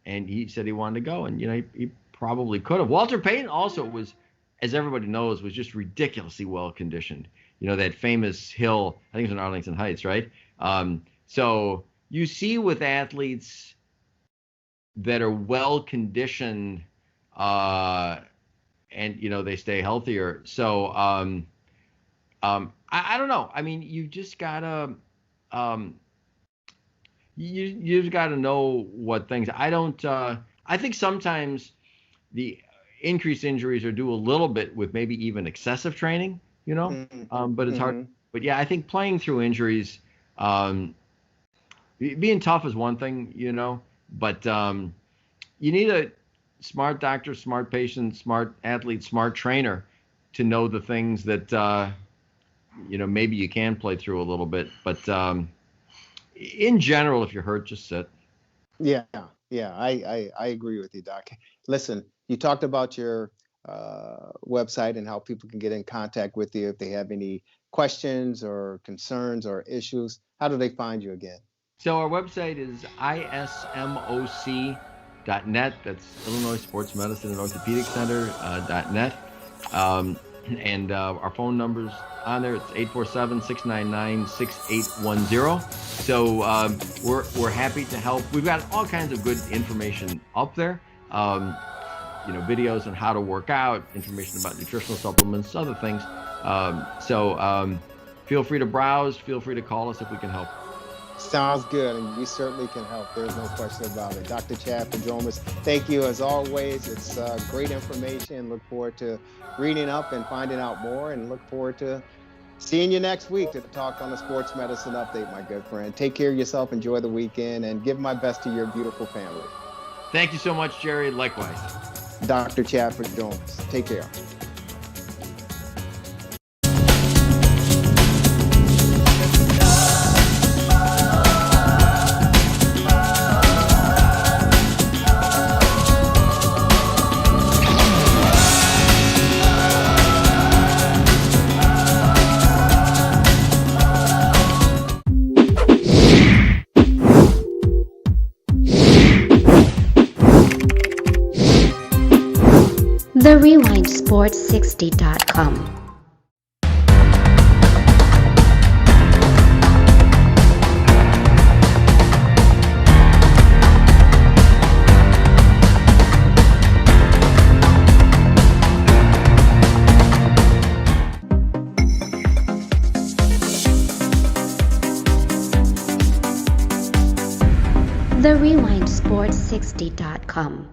And he said he wanted to go, and he probably could have. Walter Payton also was, as everybody knows, was just ridiculously well conditioned. That famous hill, I think it was in Arlington Heights, right? So you see with athletes that are well conditioned, and they stay healthier. So I don't know. I mean, you just gotta you just gotta know what things. I think sometimes the increased injuries are due a little bit with maybe even excessive training. But it's hard. But yeah, I think playing through injuries, being tough is one thing, but you need a smart doctor, smart patient, smart athlete, smart trainer to know the things that maybe you can play through a little bit. But in general, if you're hurt, just sit. Yeah, I agree with you, Doc. Listen, you talked about your website and how people can get in contact with you if they have any questions or concerns or issues. How do they find you again? So our website is ismoc.net. That's Illinois Sports Medicine and Orthopedic Center.net. And our phone number's on there. It's 847-699-6810. So we're happy to help. We've got all kinds of good information up there. Videos on how to work out, information about nutritional supplements, other things. So feel free to browse. Feel free to call us if we can help. Sounds good, and we certainly can help. There's no question about it. Dr. Chad Prodromos, thank you as always. It's great information. Look forward to reading up and finding out more, and look forward to seeing you next week to talk on the Sports Medicine Update, my good friend. Take care of yourself, enjoy the weekend, and give my best to your beautiful family. Thank you so much, Jerry. Likewise. Dr. Chad Prodromos. Take care. TheRewindSports60.com. TheRewindSports60.com.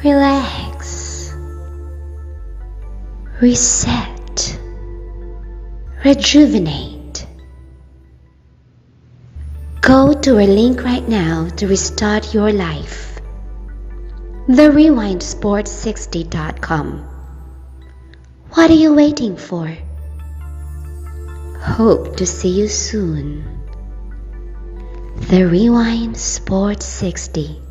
Relax, reset, rejuvenate. Go to our link right now to restart your life. TheRewindSports60.com. What are you waiting for? Hope to see you soon. The Rewind Sports 60.